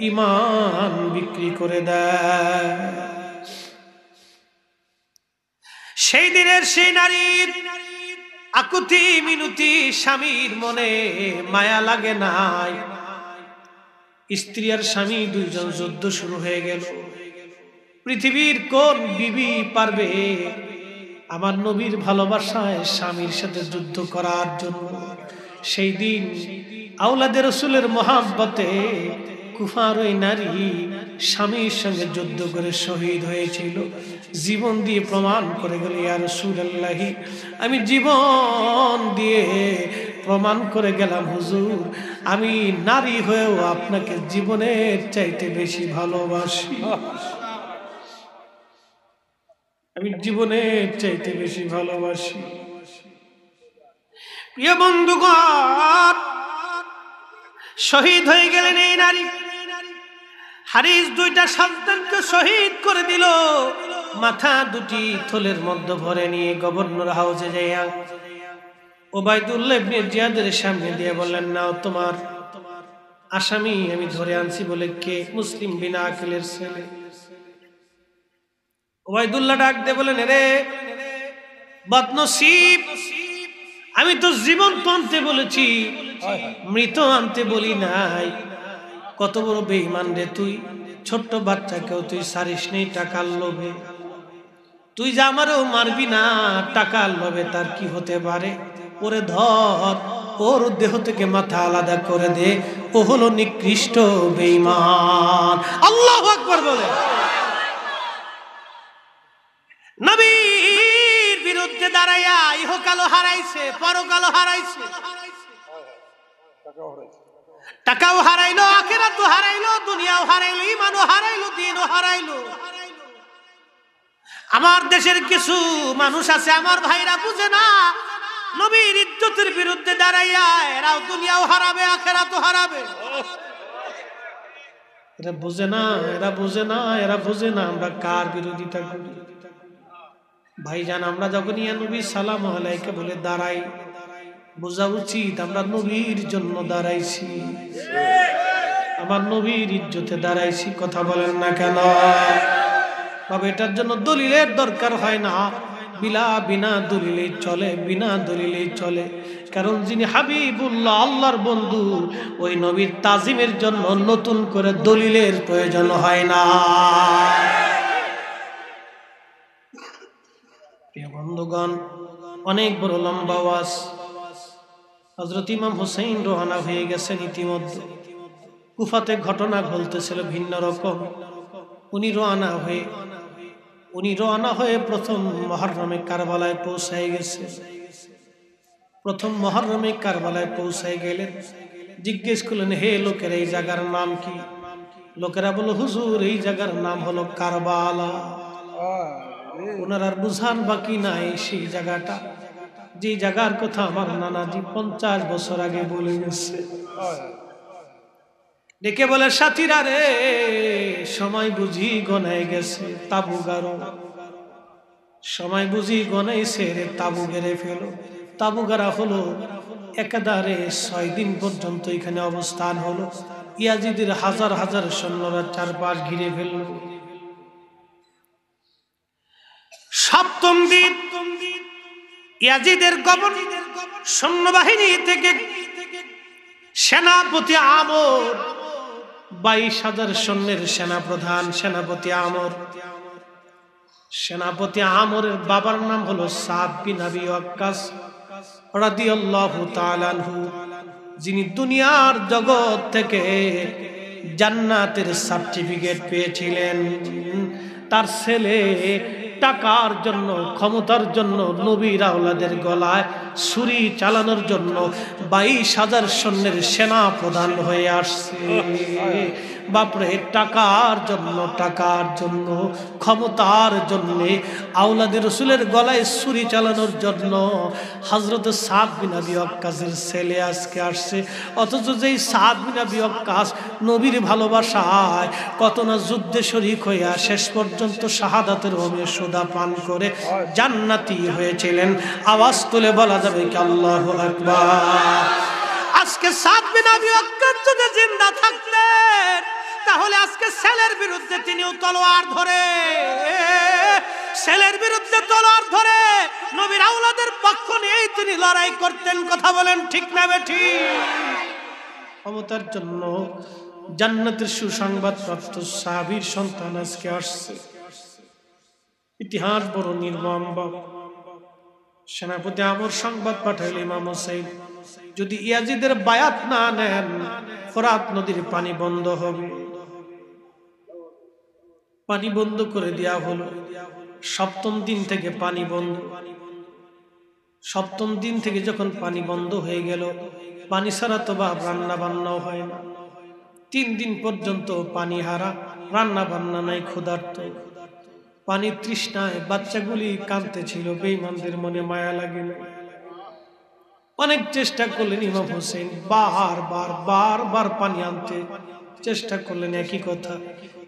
Speaker 1: ঈমান বিক্রি করে দেয়। সেই দিনের সেই নারীর আকুতি মিনতি স্বামীর মনে মায়া লাগে নাই। স্ত্রী আর স্বামী দুইজন যুদ্ধ শুরু হয়ে গেল। পৃথিবীর কোন বিবি পারবে আমার নবীর ভালোবাসায় স্বামীর সাথে যুদ্ধ করার জন্য? সেই দিন আওলাদে রাসূলের মহব্বতে কুফার ওই নারী স্বামীর সঙ্গে যুদ্ধ করে শহীদ হয়েছিল, জীবন দিয়ে প্রমাণ করে গেল, ইয়া রাসূলুল্লাহ আমি জীবন দিয়ে প্রমাণ করে গেলাম হুজুর, আমি নারী হয়েও আপনাকে জীবনের চাইতে বেশি ভালোবাসি, আমি জীবনের চাইতে বেশি ভালোবাসি। প্রিয় বন্ধুগণ, শহীদ হয়ে গেলেন এই নারী। হারিস দুইটা সন্তানকে শহীদ করে দিল। মাথা দুটি থলের মধ্যে ভরে নিয়ে গভর্নর হাউসে যাইয়া ওবায়দুল্লাহ ইবনে জিয়াদের সামনে দিয়ে বললেন, নাও তোমার আসামি আমি ধরে আনছি। বলে কে? মুসলিম বিন আকিলের ছেলে। ওবায়দুল্লাহ ডাক দিয়ে বলেন, রে বদনসিব, আমি তো জীবন্ত আনতে বলেছি, মৃত আনতে বলি নাই। কত বড় বেঈমান রে তুই! ছোট্ট বাচ্চাকেও তুই ছাড়িস নেই টাকার লোভে। তুই যে আমারও মারবি না টাকার লোভে, তার কি হতে পারে? ওরে ধর, ওর দেহ থেকে মাথা আলাদা করে দে, ও হলো নিকৃষ্ট বেঈমান। আল্লাহু আকবার বলে। নবীর বিরুদ্ধে দাঁড়াইয়া ইহকালও হারাইছে, পরকালও হারাইছে, টাকাও হারাইলো, আখিরাতও হারাইলো, দুনিয়াও হারাইলো, ঈমানও হারাইলো, দ্বীনও হারাইলো। আমার দেশের কিছু মানুষ আছে, আমার ভাইরা বুঝে না, নবীর ইজ্জতের বিরুদ্ধে দাঁড়াইয়া এরাও দুনিয়াও হারাবে, আখিরাতও হারাবে। এরা বুঝে না, এরা বুঝে না, এরা বুঝে না আমরা কার বিরোধিতা করি। ভাইজান, আমরা যখন ইয়া নবী সালাম আলাইকে বলে দাঁড়াই, বোঝা উচিত আমরা নবীর জন্য দাঁড়াইছি, আমার নবীর ইজ্জতে দাঁড়াইছি। কথা বলেন না কেন? তবে এটার জন্য দলিলের দরকার হয় না, বিনা দলিলেই চলে, বিনা দলিলেই চলে। কারণ যিনি হাবিবুল্লাহ, আল্লাহর বন্ধু, ওই নবীর তাজিমের জন্য নতুন করে দলিলের প্রয়োজন হয় না। প্রিয় বন্ধুগণ, অনেক বড় লম্বা ওয়াজ। হযরত ইমাম হুসাইন রওনা হয়ে গেছেন ইতিমধ্যে। কুফাতে ঘটনা ঘটতেছিল ভিন্ন রকম। উনি রওনা হয়ে প্রথম মুহররমে কারবালায় পৌঁছায় গেছে। প্রথম মুহররমে কারবালায় পৌঁছায় গেলেন। জিজ্ঞেস করলেন, হে লোকের, এই জায়গার নাম কি? লোকেরা বলল, হুজুর, এই জায়গার নাম হলো কারবালা। ওনার আর বুঝান বাকি নাই সেই জায়গাটা, যে জায়গার কথা আমার নানাজি 50 বছর আগে বলে গেছে। ডেকে বলে, সাথীরা রে, সময় বুঝি গনায় গেছে, তাবু গাড়ো। সময় বুঝি গনাইছে রে, তাবু গেড়ে ফেলো। তাবু গাড়া হলো, একাধারে 6 দিন পর্যন্ত এখানে অবস্থান হলো। ইয়াজিদের হাজার হাজার সৈন্যরা চারপাশ ঘিরে ফেলল। সপ্তম দিন ইয়াজিদের গভর্নর সৈন্যবাহিনী থেকে সেনাপতি আমর, 22,000 সৈন্যের সেনাপ্রধান সেনাপতি আমরের বাবার নাম হলো সাদ বিন আবি ওয়াক্কাস রাদিয়াল্লাহু তাআলা আনহু, যিনি দুনিয়ার জগৎ থেকে জান্নাতের সার্টিফিকেট পেয়েছিলেন। তার ছেলে টাকার জন্য, ক্ষমতার জন্য নবীর আওলাদের গলায় ছুরি চালানোর জন্য 22,000 সৈন্যের সেনা প্রধান হয়ে আসছে। বাপরে, টাকার জন্য, ক্ষমতার জন্য, আওলাদের রাসূলের গলায় ছুরি চালানোর জন্য হযরত সাদ বিন আবি ওয়াক্কাসের ছেলে আজকে আসছে। অথচ যেই সাদ বিন আবি ওয়াক্কাস নবীর ভালোবাসায় কত না যুদ্ধে শরীক হইয়া শেষ পর্যন্ত শাহাদাতের হোমে সুদা পান করে জান্নাতি হয়েছিলেন। আওয়াজ তুলে বলা যাবে কি আল্লাহু আকবার? আজকে সাদ বিন আবি ওয়াক্কাস যদি জিন্দা থাকতেন, তাহলে আজকে ছেলের বিরুদ্ধে তিনিও তলোয়ার ধরে, নবীর আওলাদের পক্ষ নিয়েই তিনি লড়াই করতেন। কথা বলেন ঠিক না বেঠিক? ক্ষমতার জন্য জান্নাতের সুসংবাদ প্রাপ্ত সাহাবীর সন্তান আজকে আসছে। ইতিহাস বড় নির্মম। সেনাপতি আমর সংবাদ পাঠাইল, ইমাম হুসাইন যদি ইয়াজিদের বায়াত না নেন, ফোরাত নদীর পানি বন্ধ হবে। পানি বন্ধ করে দেয়া হলো। সপ্তম দিন থেকে পানি বন্ধ। সপ্তম দিন থেকে যখন পানি বন্ধ হয়ে গেল, পানি ছাড়া তো বা রান্না বান্নাও হয় না। 3 দিন পর্যন্ত পানি হারা, রান্না বান্না নাই, ক্ষুধার্ত, পানির তৃষ্ণায় বাচ্চাগুলি কাঁদতেছিল। বেঈমানদের মনে মায়া লাগে না। অনেক চেষ্টা করলেন ইমাম হোসেন, বারবার পানি আনতে চেষ্টা করলেন। একই কথা,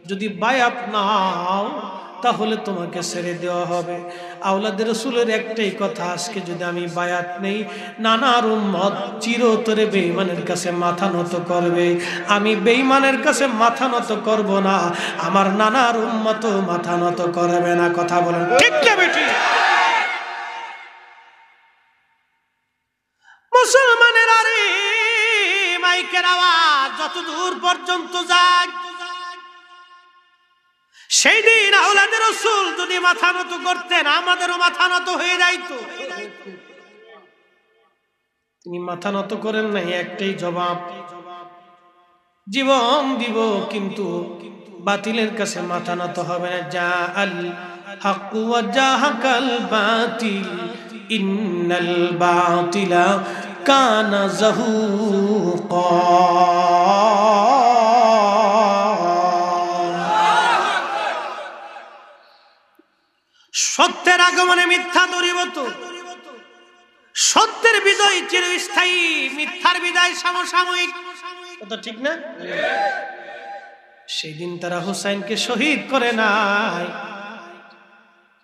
Speaker 1: যদি বায়াত নাও তাহলে তোমাকে ছেড়ে দেওয়া হবে। আওলাদের রাসূলের একটাই কথা, আজকে যদি আমি বায়াত নেই, নানার উম্মত চিরতরে বেঈমানের কাছে মাথা নত করবে। আমি বেঈমানের কাছে মাথা নত করব না, আমার নানার উম্মত মাথা নত করবে না। কথা বলেন ঠিক না বেঠিক? মুসলমানের আরে মাইকের আওয়াজ যত দূর পর্যন্ত যায়, সেই দিন আওলাদের রাসূল যদি মাথা নত করতেন, আমাদেরও মাথা নত হয়ে যাইত। তিনি মাথা নত করেন নাই। একটাই জবাব, জীবন দিব কিন্তু বাতিলের কাছে মাথা নত হবে না। হক ওয়া জাহাকাল বাতিল ইন্নাল বাতিলা কানা যাহুকা। সত্যের আগমনে মিথ্যা দূরীভূত, সত্যের বিজয় চিরস্থায়ী, মিথ্যার বিজয় সমসাময়িক। কথা ঠিক না? সেদিন তারা হুসাইনকে শহীদ করে নাই,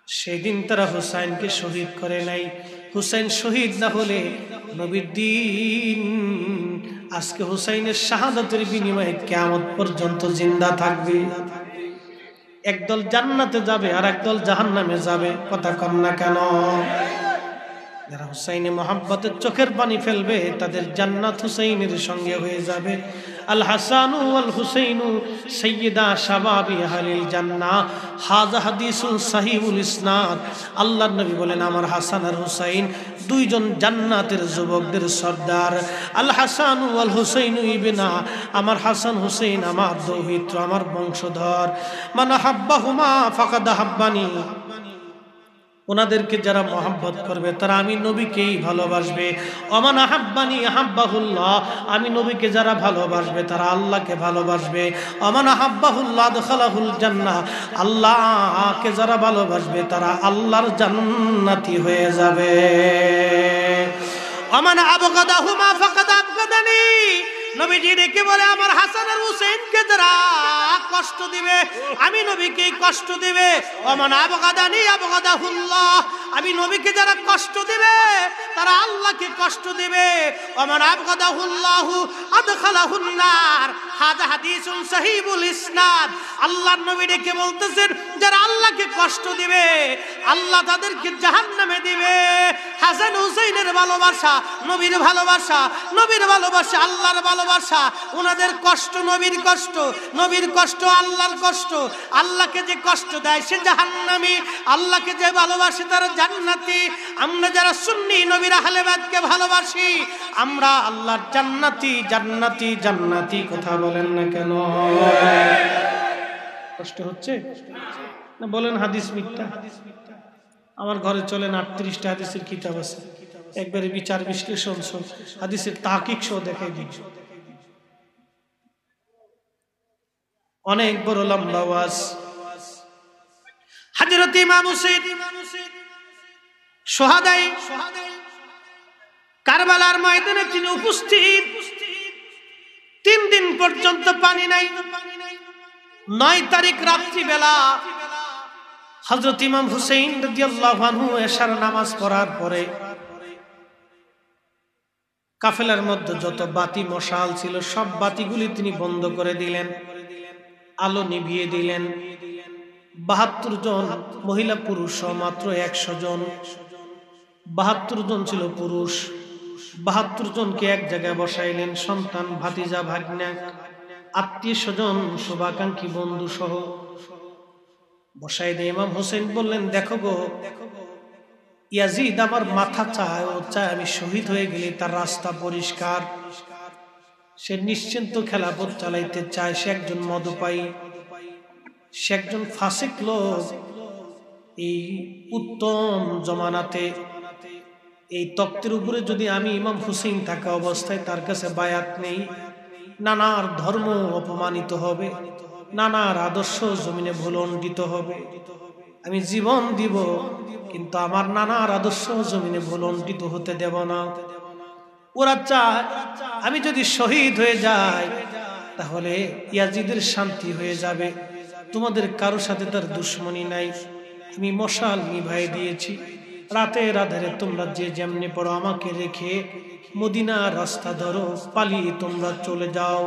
Speaker 1: সেদিন তারা হুসাইনকে শহীদ করে নাই। হুসাইন শহীদ না হলে নবীর দিন আজকে হুসাইনের শাহাদাতের বিনিময়ে কিয়ামত পর্যন্ত জিন্দা থাকবে। একদল জান্নাতে যাবে আর একদল জাহান্নামে যাবে। কথা কম না কেন? যারা হুসাইনে মোহাব্বতের চোখের পানি ফেলবে তাদের জান্নাত হুসাইনের সঙ্গে হয়ে যাবে। আল হাসানু ওয়াল হুসাইনু সাইয়্যিদা শাবাবি আহলিল জান্নাহ, হাযা হাদিসুন সহিহুল ইসনাদ। আল্লাহর নবী বলেন, আমার হাসান আর হুসাইন দুইজন জান্নাতের যুবকদের সর্দার। আল হাসানু ওয়াল হুসাইনু ইবনা, আমার হাসান হুসাইন আমার দৌহিত্র, আমার বংশধর। মান হাব্বাহুমা ফাকাদ হাব্বানি, ওনাদেরকে যারা মহব্বত করবে তারা আমি নবীকেই ভালোবাসবে। ওমান আহাব্বানি আহাব্বাহুল্লাহ, আমি নবীকে যারা ভালোবাসবে তারা আল্লাহকে ভালোবাসবে। ওমান আহাব্বাহুল্লাহ আদখালাহুল জান্নাহ, আল্লাহকে যারা ভালোবাসবে তারা আল্লাহর জান্নাতি হয়ে যাবে। ওমান আবগাদাহুমা ফাকাদ আবগাদানি, নবীজি ডেকে বলে, আমার হাসান আর হুসাইনকে যারা কষ্ট দিবে আমি নবীকে কষ্ট দিবে। ওমান আবগাদানি আবগাদাহুল্লাহ, আমি নবীকে যারা কষ্ট দিবে তারা আল্লাহকে কষ্ট দিবে। ওমান আবগাদাহুল্লাহু আদখালাহুন নার, হাযা হাদিসুন সহিহুল ইসনাদ। আল্লাহর নবী ডেকে বলতেছেন, যারা আল্লাহকে কষ্ট দিবে আল্লাহ তাদেরকে জাহান্নামে দিবে। হাসান হুসাইনের ভালোবাসা নবীর ভালোবাসা, নবীর ভালোবাসা আল্লাহর ভালোবাসা। ওনাদের কষ্ট নবীর কষ্ট, নবীর কষ্ট আল্লাহর কষ্ট। আল্লাহকে যে কষ্ট দেয় সে জাহান্নামী, আল্লাহকে যে ভালোবাসে তারা জান্নাতি। আমরা যারা সুন্নি নবীর আহলে বাইতকে ভালোবাসি আমরা আল্লাহর জান্নাতি, জান্নাতি, জান্নাতি। কথা বলেন না কেন? কষ্ট হচ্ছে না? বলেন হাদিস মিথ্যা? আমার ঘরে চলেন 38টা হাদিসের কিতাব আছে, একবারে বিচার বিশ্লেষণ সব হাদিসের তাহকিক সহ দেখাই দিই। অনেক বড় লম্বা ওয়াজ। হযরত ইমাম হুসাইন শহাদায়ে কারবালার ময়দানে তিনি উপস্থিত। 3 দিন পর্যন্ত পানি নাই। 9 তারিখ রাত্রিবেলা হযরত ইমাম হুসাইন রাদিয়াল্লাহু আনহু এশার নামাজ পড়ার পরে কাফেলার মধ্যে যত বাতি মশাল ছিল সব বাতিগুলি তিনি বন্ধ করে দিলেন, আলো নিভিয়ে দিলেন। 72 জন মহিলা পুরুষ মাত্র 100 জন, 72 জন ছিল পুরুষ। 72 জনকে এক জায়গায় বসাইলেন, সন্তান, ভাতিজা, ভাগ্না, আত্মীয় স্বজন, শুভাকাঙ্ক্ষী বন্ধু সহ বসাই দিয়ে ইমাম হুসাইন বললেন, দেখো গো, ইয়াজিদ আমার মাথা চায়, ও চায় আমি শহীদ হয়ে গেলে তার রাস্তা পরিষ্কার। সে নিশ্চিন্ত খেলাফত চালাইতে চায়। সে একজন মদপায়ী, সে একজন ফাসিক লোক। এই উত্তম জমানাতে এই তক্তের উপরে যদি আমি ইমাম হুসাইন থাকা অবস্থায় তার কাছে বায়াত নেই, নানার ধর্ম অপমানিত হবে, নানার আদর্শ জমিনে ভুলণ্ডিত হবে। আমি জীবন দিব কিন্তু আমার নানার আদর্শ জমিনে ভুলণ্ডিত হতে দেব না। ওরা চায় আমি যদি শহীদ হয়ে যাই তাহলে ইয়াজিদের শান্তি হয়ে যাবে। তোমাদের কারো সাথে তার দুশ্মনী নাই। আমি মশাল নিভাই দিয়েছি, রাতের আধারে তোমরা যে যেমনি পড়ো আমাকে রেখে মদিনার রাস্তা ধরো, পালিয়ে তোমরা চলে যাও।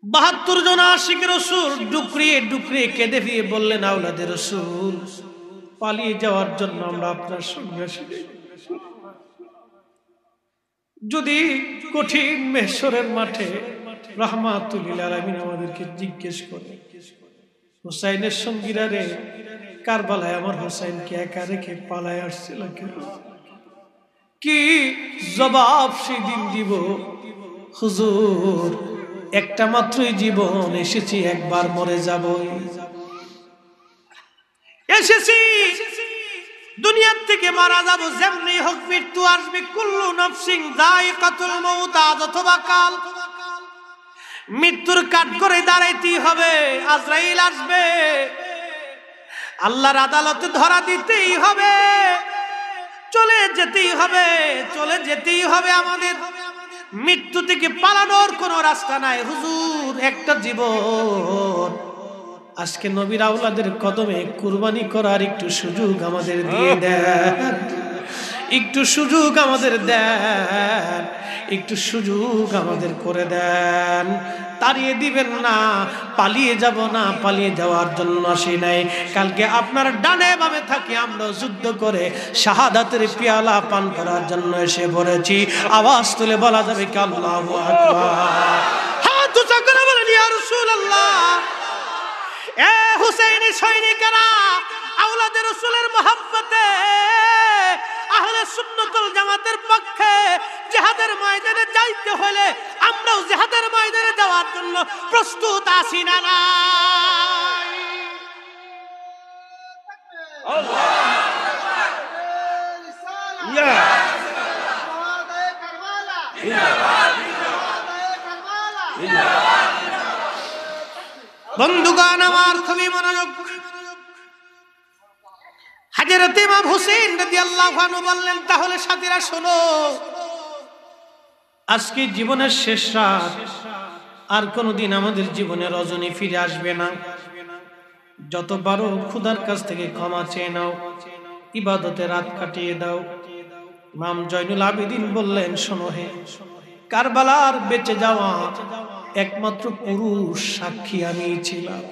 Speaker 1: 72 জন আশিক রাসূল ডুকরিয়ে ডুকরিয়ে কেঁদে ফিরে বললেন, আওলাদে রাসূল, পালিয়ে যাওয়ার জন্য আমরা আপনার সঙ্গে আসি। যদি কঠিন মেহশরের মাঠে রাহমাতুল লিল আলামিন আমাদেরকে জিজ্ঞেস করে, হুসাইনের সঙ্গীরা রে, কারবালায় আমার হুসাইনকে একা রেখে পালায় আসছিল কেন? কি জবাব সেদিন দিব? হুজুর, একটা মাত্রই জীবন, এসেছি একবার মরে যাব। এসেছি দুনিয়ার থেকে মারা যাব, যেমনি হোক মৃত্যু আসবে। কুল্লু নাফসিন যায়িকাতুল মাউত, আজ অথবা কাল মৃত্যুর কাঠ করে দাঁড়াইতেই হবে। আজরাইল আসবে, আল্লাহর আদালতে ধরা দিতেই হবে, চলে যেতেই হবে, চলে যেতেই হবে আমাদের। মৃত্যু থেকে পালানোর কোনো রাস্তা নাই হুজুর। একটা জীবন, আজকে নবীর আওলাদের কদমে কুরবানি করার একটু সুযোগ আমাদের দিয়ে দেন, একটু সুযোগ আমাদের দেন, একটু সুযোগ আমাদের করে দেন। তাড়িয়ে দিবেন না, পালিয়ে যাব না, পালিয়ে যাওয়ার জন্য আসি নাই। কালকে আপনার ডানে বামে থাকি আমরা যুদ্ধ করে শাহাদাতের পেয়ালা পান করার জন্য এসে পড়েছি। আওয়াজ তুলে বলা যাবে কি আল্লাহু আকবার? হাত উঁচা করে বলেন ইয়া রাসূলুল্লাহ। এ হুসাইনি সৈনিকেরা, আওলাদে রাসূলের মহব্বতে আহলে সুন্নাতুল জামাতের পক্ষে জিহাদের ময়দানে যাইতে হলে আমরাও জিহাদের ময়দানে যাওয়ার জন্য প্রস্তুত আছি না নাই? বন্ধুগণ আমার, খুবই মনোযোগ। হযরত ইমাম হুসাইন রাদিয়াল্লাহু আনহু বললেন, তাহলে সাথীরা শোনো, আজকে জীবনের শেষ রাত, আর কোনোদিন আমাদের জীবনে রজনী ফিরে আসবে না। যত পারো খোদার কাছ থেকে ক্ষমা চেয়ে নাও, ইবাদতে রাত কাটিয়ে দাও। ইমাম জয়নুল আবেদিন বললেন, শোনো হে, কারবালার বেঁচে যাওয়া একমাত্র পুরুষ সাক্ষী আমি ছিলাম।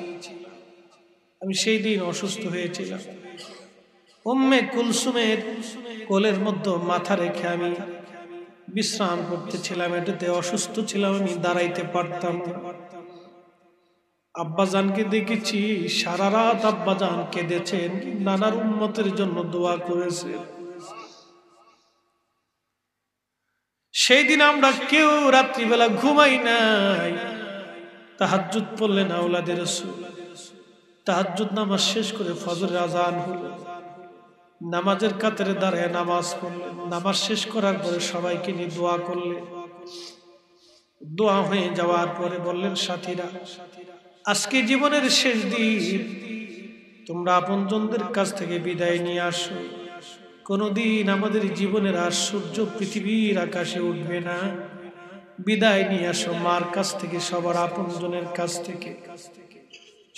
Speaker 1: আমি সেই দিন অসুস্থ হয়েছিলাম, উম্মে কুলসুমের কোলের মধ্যে মাথা রেখে আমি বিশ্রাম করতেছিলাম। এটাতে অসুস্থ ছিলাম, আমি দাঁড়াইতে পারতাম না। আব্বাজানকে দেখেছি, সারা রাত আব্বাজান কেঁদেছেন, নানার উম্মতের জন্য দোয়া করেছে। সেই দিন আমরা কেউ রাত্রিবেলা ঘুমাই নাই, তাহাজ্জুদ পড়লেন আওলাদে রাসূল। তাহাজ্জুদ নামাজ শেষ করে ফজরের আযান হলো, নামাজের কাতারে দাঁড়ায় নামাজ পড়লেন। নামাজ শেষ করার পরে সবাইকে নিয়ে দোয়া করলেন। দোয়া হয়ে যাওয়ার পরে বললেন, সাথীরা, আজকে জীবনের শেষ দিন, তোমরা আপনজনদের কাছ থেকে বিদায় নিয়ে আসো। কোনদিন আমাদের জীবনের আর সূর্য পৃথিবীর আকাশে উঠবে না। বিদায় নিয়ে আসো মার কাছ থেকে, সবার আপনজনের কাছ থেকে।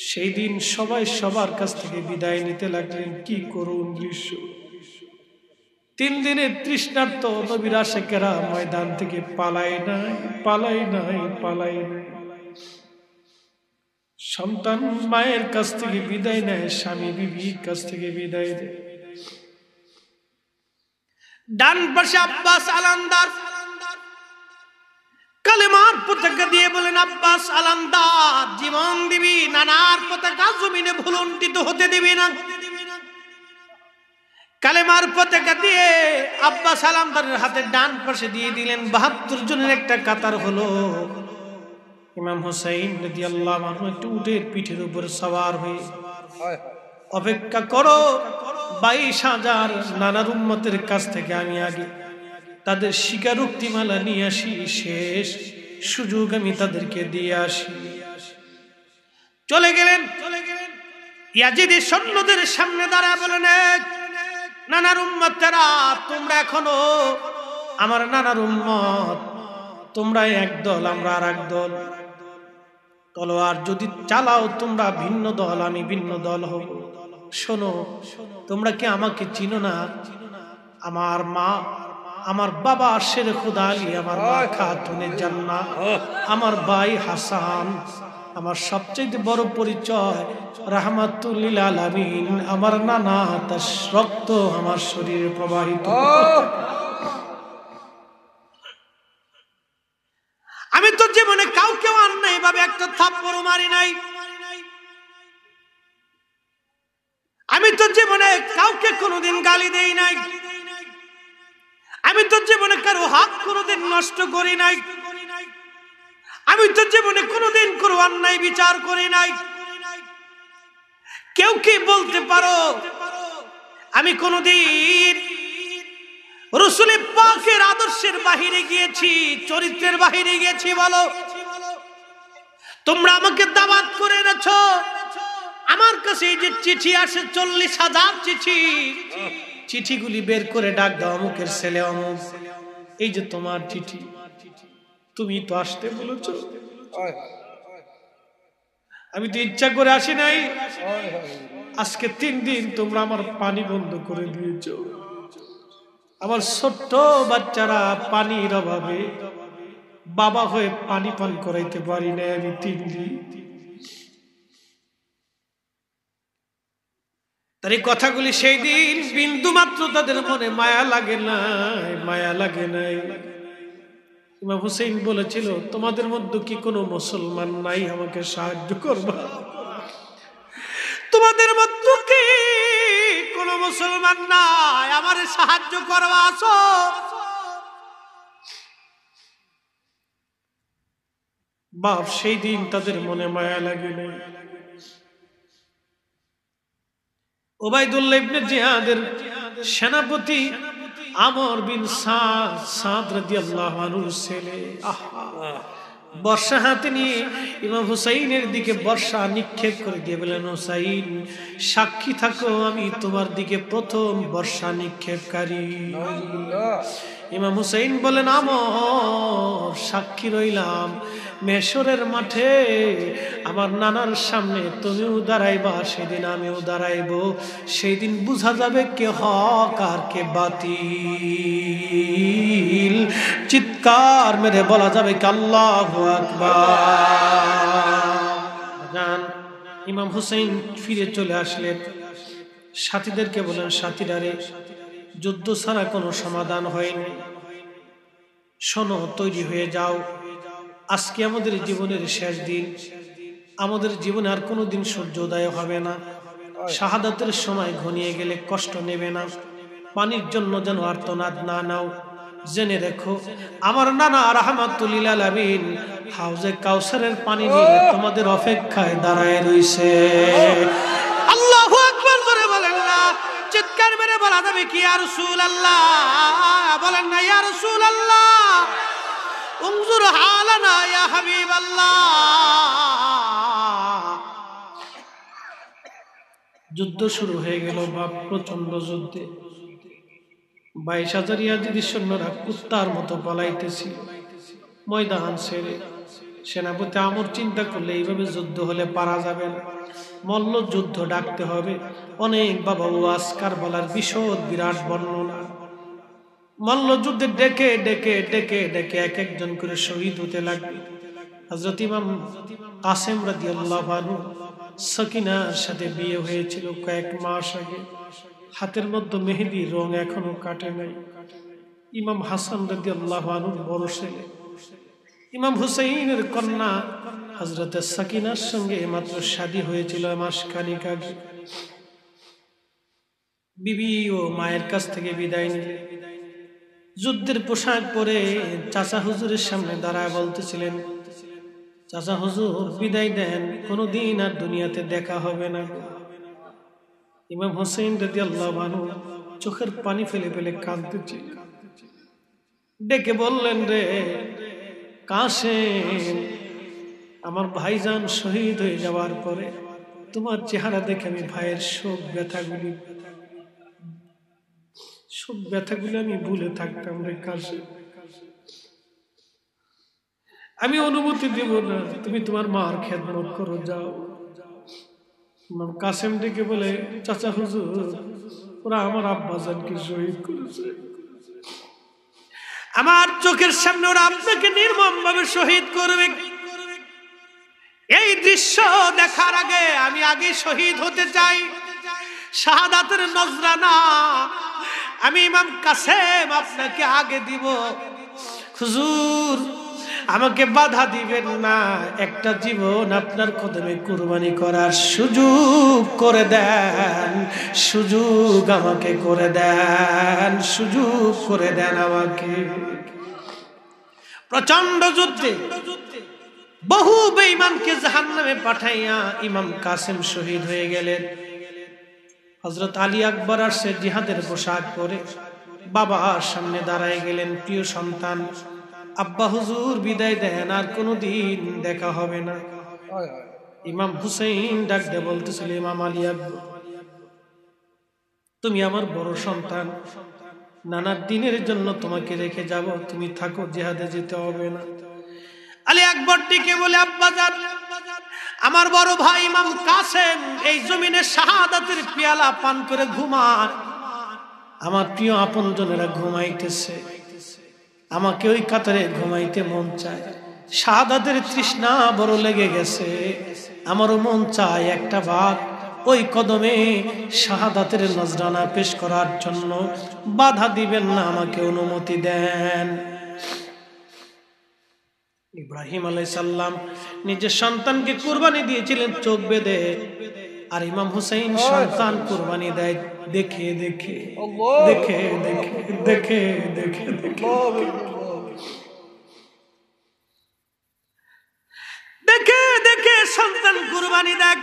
Speaker 1: সেই দিন সবাই সবার কাছ থেকে বিদায় নিতে লাগলেন। কি করুন দৃশ্য! 3 দিনের তৃষ্ণার্ত নবীর আশিকেরা ময়দান থেকে পালায় নাই, পালায় নাই, পালায় নাই। সন্তান মায়ের কাছ থেকে বিদায় নেয়, স্বামী বিবির কাছ থেকে বিদায় দেয়। ডান পাশে আব্বাস আলান্দার কালেমার পতাকা দিয়ে বলেন, আব্বাস আলান্দার, জীবন দিবি, নানার পতাকা জমিনে ভুলুণ্ঠিত হতে দিবি না। কালেমার পতাকা দিয়ে আব্বাস আলান্দারের হাতে ডান পাশে দিয়ে দিলেন। 72 জনের একটা কাতার হলো। ইমাম হুসাইন রাদিয়াল্লাহু আনহু একটু উটের পিঠের উপর সওয়ার হয়ে, অপেক্ষা করো 22,000 নানার উম্মতের কাছ থেকে আমি আগে তাদের স্বীকারোক্তিমালা নিয়ে আসি, শেষ সুযোগ আমি তাদেরকে দিয়ে আসি। চলে গেলেন। ইয়াজিদের সৈন্যদের সামনে দাঁড়ায় বলেন, নানার উম্মতেরা, তোমরা এখনো আমার নানার উম্মত, তোমরা এক দল, আমরা আর এক দল। তলোয়ার যদি চালাও তোমরা ভিন্ন দল, আমি ভিন্ন দল হব। শোনো, তোমরা কি আমাকে চিনো না? আমার মা, আমার বাবা শের খুদা আলী, আমার মা খাতুনে জান্নাত, আমার ভাই হাসান, আমার সবচেয়ে বড় পরিচয় রাহমাতুল লিল আলামিন, আমার নানা, তার রক্ত আমার শরীরে প্রবাহিত। আমি তো জীবনে কাউকে অন্যায় ভাবে একটা থাপ্পড় মারি নাই। আমি তো জীবনে কাউকে কোনোদিন গালি দেই নাই। আমি তো জীবনে কারো হক কোনোদিন নষ্ট করি নাই। আমি তো জীবনে কোনোদিন কোনো অন্যায় বিচার করি নাই। কেউ কি বলতে পারো আমি কোনোদিন রাসূল পাকের আদর্শের বাহিরে গিয়েছি, চরিত্রের বাহিরে গিয়েছি? বলো। তোমরা আমাকে দাওয়াত করে এনেছো, আমার কাছে এই যে চিঠি আসে 40,000 চিঠি, চিঠিগুলি বের করে ডাক দাও অমুকের ছেলে অমুক, এই যে তোমার চিঠি, তুমি তো আসতে বলেছো, আমি তো ইচ্ছা করে আসি নাই। আজকে 3 দিন তোমরা আমার পানি বন্ধ করে দিয়েছো। আমার ছোট্ট বাচ্চারা পানির অভাবে বাবা হয়ে পানি পান করাইতে পারি না আমি 3 দিন। তার এই কথাগুলি সেই দিন বিন্দু মাত্র তাদের মনে মায়া লাগে নাই, মায়া লাগে নাই। ইমাম হুসাইন বলেছিল, তোমাদের মধ্যে কি কোনো মুসলমান নাই আমাকে সাহায্য করবা? তোমাদের মধ্যে কি কোনো মুসলমান নাই আমারে সাহায্য করবা? আসো। বাপ সেই দিন তাদের মনে মায়া লাগে নাই। উবাইদুল্লাহ ইবনে জিয়াদের সেনাপতি আমর বিন সাদ রাদিয়াল্লাহু আনহুর ছেলে বর্ষা হাতে নিয়ে ইমাম হুসাইনের দিকে বর্ষা নিক্ষেপ করে দিয়ে বলেন, হুসাইন সাক্ষী থাকো আমি তোমার দিকে প্রথম বর্ষা নিক্ষেপকারী। ইমাম হুসাইন বলেন, আমর সাক্ষী রইলাম, মেশরের মাঠে আমার নানার সামনে তুমিও দাঁড়াইবা, সেদিন আমিও দাঁড়াইব, সেই দিন বুঝা যাবে কে হক আর কে বাতিল। চিৎকার মেরে বলা যাবে কে আল্লাহু আকবার। ইমাম হুসাইন ফিরে চলে আসলেন, সাথীদেরকে বলেন, সাথীরা রে, যুদ্ধ ছাড়া কোনো সমাধান হয়নি, শোনো তৈরি হয়ে যাও, আজকে আমাদের জীবনের শেষ দিন, আমাদের জীবনে আর কোনোদিন সূর্যোদয় হবে না, শাহাদাতের সময় ঘনিয়ে গেলে কষ্ট নেবে না, পানির জন্য যেন আর্তনাদ না নাও। জেনে রেখো আমার নানা রাহমাতুল লিল আলামিন হাউজে কাউসারের পানি নিয়ে তোমাদের অপেক্ষায় দাঁড়ায় রইছে। আল্লাহু আকবার করে বলেন না, চিৎকার মেরে বলা যাবে কি ইয়া রাসূলুল্লাহ? বলেন না ইয়া রাসূলুল্লাহ, উনজুর হালানা ইয়া হাবিবাল্লাহ। যুদ্ধ শুরু হয়ে গেল, বাপ প্রচন্ড যুদ্ধে 22,000 ইয়াজিদি সৈন্যরা কুত্তার মতো পালাইতেছিল ময়দান ছেড়ে। সেনাপতি আমর চিন্তা করলে এইভাবে যুদ্ধ হলে পারা যাবে না, মল্ল যুদ্ধ ডাকতে হবে। অনেক বাবা ওয়াজ কারবালার বিশদ বিরাট বর্ণনা, মল্ল যুদ্ধে ডেকে ডেকে ডেকে ডেকে এক একজন করে শহীদ হতে লাগবে। হযরত ইমাম কাসেম রাদিয়াল্লাহু আনহু সাকিনার সাথে বিয়ে হয়েছিল কয়েক মাস আগে, হাতের মধ্যে মেহেদির রং এখনো কাটে নাই। ইমাম হাসান রাদিয়াল্লাহু আনহুর বড় ছেলে, ইমাম হুসাইনের কন্যা হযরত সাকিনার সঙ্গে মাত্র শাদী হয়েছিল মাস খানিক আগে। বিবি ও মায়ের কাছ থেকে বিদায় নিলে যুদ্ধের পোশাক পরে চাচা হুজুরের সামনে দাঁড়ায় বলতেছিলেন, চাচা হুজুর বিদায় দেন, কোনোদিন আর দুনিয়াতে দেখা হবে না। ইমাম হুসাইন রাদিয়াল্লাহু আনহু চোখের পানি ফেলে ফেলে কাঁদতেছিল। ডেকে বললেন, রে কাসেম, আমার ভাইজান শহীদ হয়ে যাওয়ার পরে তোমার চেহারা দেখে আমি ভাইয়ের শোক ব্যথাগুলি আমি ভুলে থাকতাম। রে কাসেম, আমি অনুমতি দেব না, তুমি তোমার মার খেদমত করো, যাও। ইমাম কাসেম ডেকে বলে, চাচা হুজুর, ওরা আমার আব্বাজানকে শহীদ করেছে, আমার চোখের সামনে ওরা আপনাকে নির্মম ভাবে শহীদ করবে। এই দৃশ্য দেখার আগে আমি আগে শহীদ হতে চাই, শাহাদাতের নজরানা আমি ইমাম কাসেম আপনাকে আগে দিব। হুজুর আমাকে বাধা দিবেন না, একটা জীবন আপনার কদমে কুরবানি করার সুযোগ করে দেন, সুযোগ আমাকে করে দেন, সুযোগ করে দেন আমাকে। প্রচন্ড যুদ্ধে বহু বেঈমানকে জাহান্নামে পাঠাইয়া ইমাম কাসেম শহীদ হয়ে গেলেন। হযরত আলী আকবর আসছে জিহাদের পোশাক পরে, বাবার সামনে দাঁড়ায় গেলেন। প্রিয় সন্তান, আব্বা হুজুর বিদায় দেন, আর কোনোদিন দেখা হবে না। ইমাম হুসাইন ডাক দিয়ে বলতেছিল, ইমাম আলী আকবর, তুমি আমার বড় সন্তান, নানার দিনের জন্য তোমাকে রেখে যাব, তুমি থাকো, জিহাদে যেতে হবে না। আলী আকবর ডেকে বলে, আব্বা জান, আমার বড় ভাই ইমাম কাসেম এই জমিনে শাহাদাতের পেয়ালা পান করে ঘুমান, আমার প্রিয় আপনজনেরা ঘুমাইতেছে, আমাকে ওই কাতারে ঘুমাইতে মন চায়, শাহাদাতের তৃষ্ণা বড় লেগে গেছে, আমারও মন চায় একটা ভাগ ওই কদমে শাহাদাতের নজরানা পেশ করার জন্য, বাধা দিবেন না, আমাকে অনুমতি দেন। ইব্রাহিম আলাইহিস সালাম নিজের সন্তানকে কুরবানি দিয়েছিলেন চোখ বেঁধে, আর ইমাম হুসাইন সন্তান কুরবানি দেয় দেখে দেখে দেখে দেখে দেখে দেখে দেখে দেখে সন্তান কুরবানি দেয়।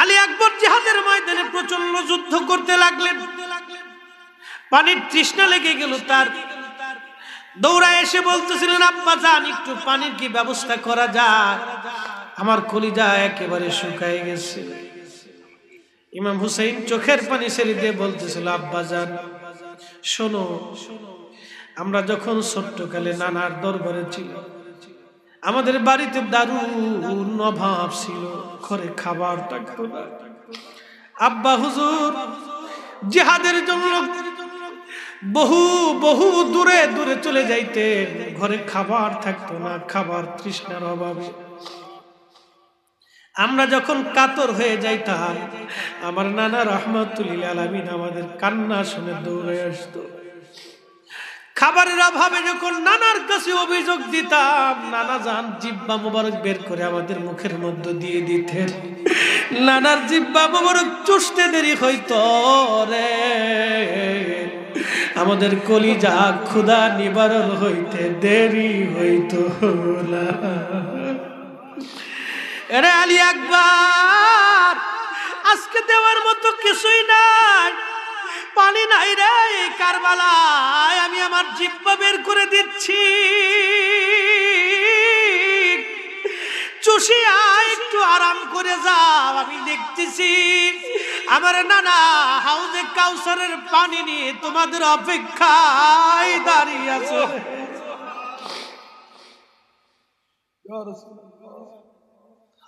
Speaker 1: আলী আকবর জিহাদের ময়দানে প্রচন্ড যুদ্ধ করতে লাগলেন। পানির তৃষ্ণা লেগে গেল তার, দৌড়ায় এসে বলতেছিলেন, আব্বা জান, একটু পানির কি ব্যবস্থা করা যায়, আমার কলিজা একেবারে শুকায় গেছে। ইমাম হুসাইন চোখের পানি ছেড়ে দিয়ে বলতেছিল, আব্বা জান শোনো, আমরা যখন ছোট্টকালে নানার দরবারে ছিল, আমাদের বাড়িতে দারুণ অভাব ছিল, ঘরে খাবার থাকতো না। আব্বা হুজুর জিহাদের জন্য বহু বহু দূরে দূরে চলে যাইতেন, ঘরে খাবার থাকতো না, খাবার তৃষ্ণার অভাবে আমরা যখন কাতর হয়ে যাইতাম, আমার নানা রাহমাতুল্লিল আলামিন আমাদের কান্না শুনে দৌড়ে আসতো। খাবারের অভাবে যখন নানার কাছে অভিযোগ দিতাম, নানা জান জিব্বা মোবারক বের করে আমাদের মুখের মধ্যে দিয়ে দিতেন। নানার জিব্বা মোবারক চুষতে দেরি হইতো রে, আমাদের কলিজা ক্ষুধা নিবারণ হইতে দেরি হইতো না। আরে আলী আকবর, আজকে দেওয়ার মতো কিছুই নাই, পানি নাই রে কারবালায়, আমি আমার জিহ্বা বের করে দিচ্ছি, চুষিয়া একটু আরাম করে যাও, আমি দেখতেছি আমার নানা হাউজে কাউসারের পানি নিয়ে তোমাদের অপেক্ষায় দাঁড়িয়ে আছে।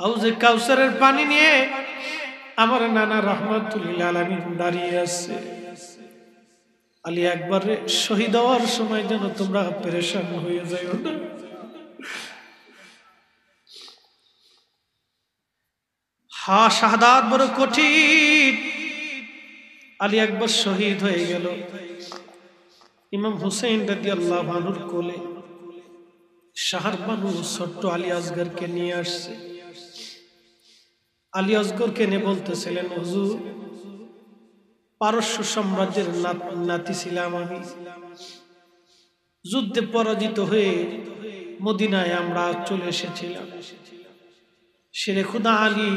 Speaker 1: হাউজে কাউসারের পানি নিয়ে আমার নানা রাহমাতুল্লিল আলামিন দাঁড়িয়ে আছে। আলী আকবর শহীদ হওয়ার সময় যেন তোমরা পেরেশান হয়ে যাও না। শাহাদাত বড় কঠিন। আলী আকবর শহীদ হয়ে গেল। ইমাম হুসাইন রাদিয়াল্লাহু আনহুর কোলে শাহর বানু ছোট্ট আলী আসগরকে নিয়ে আসছে। আলী আসগরকে নিয়ে বলতেছিলেন, হুজুর, পারস্য সাম্রাজ্যের নাতি ছিলাম আমি, যুদ্ধে পরাজিত হয়ে মদিনায় আমরা চলে এসেছিলাম। শেরে খুদা আলী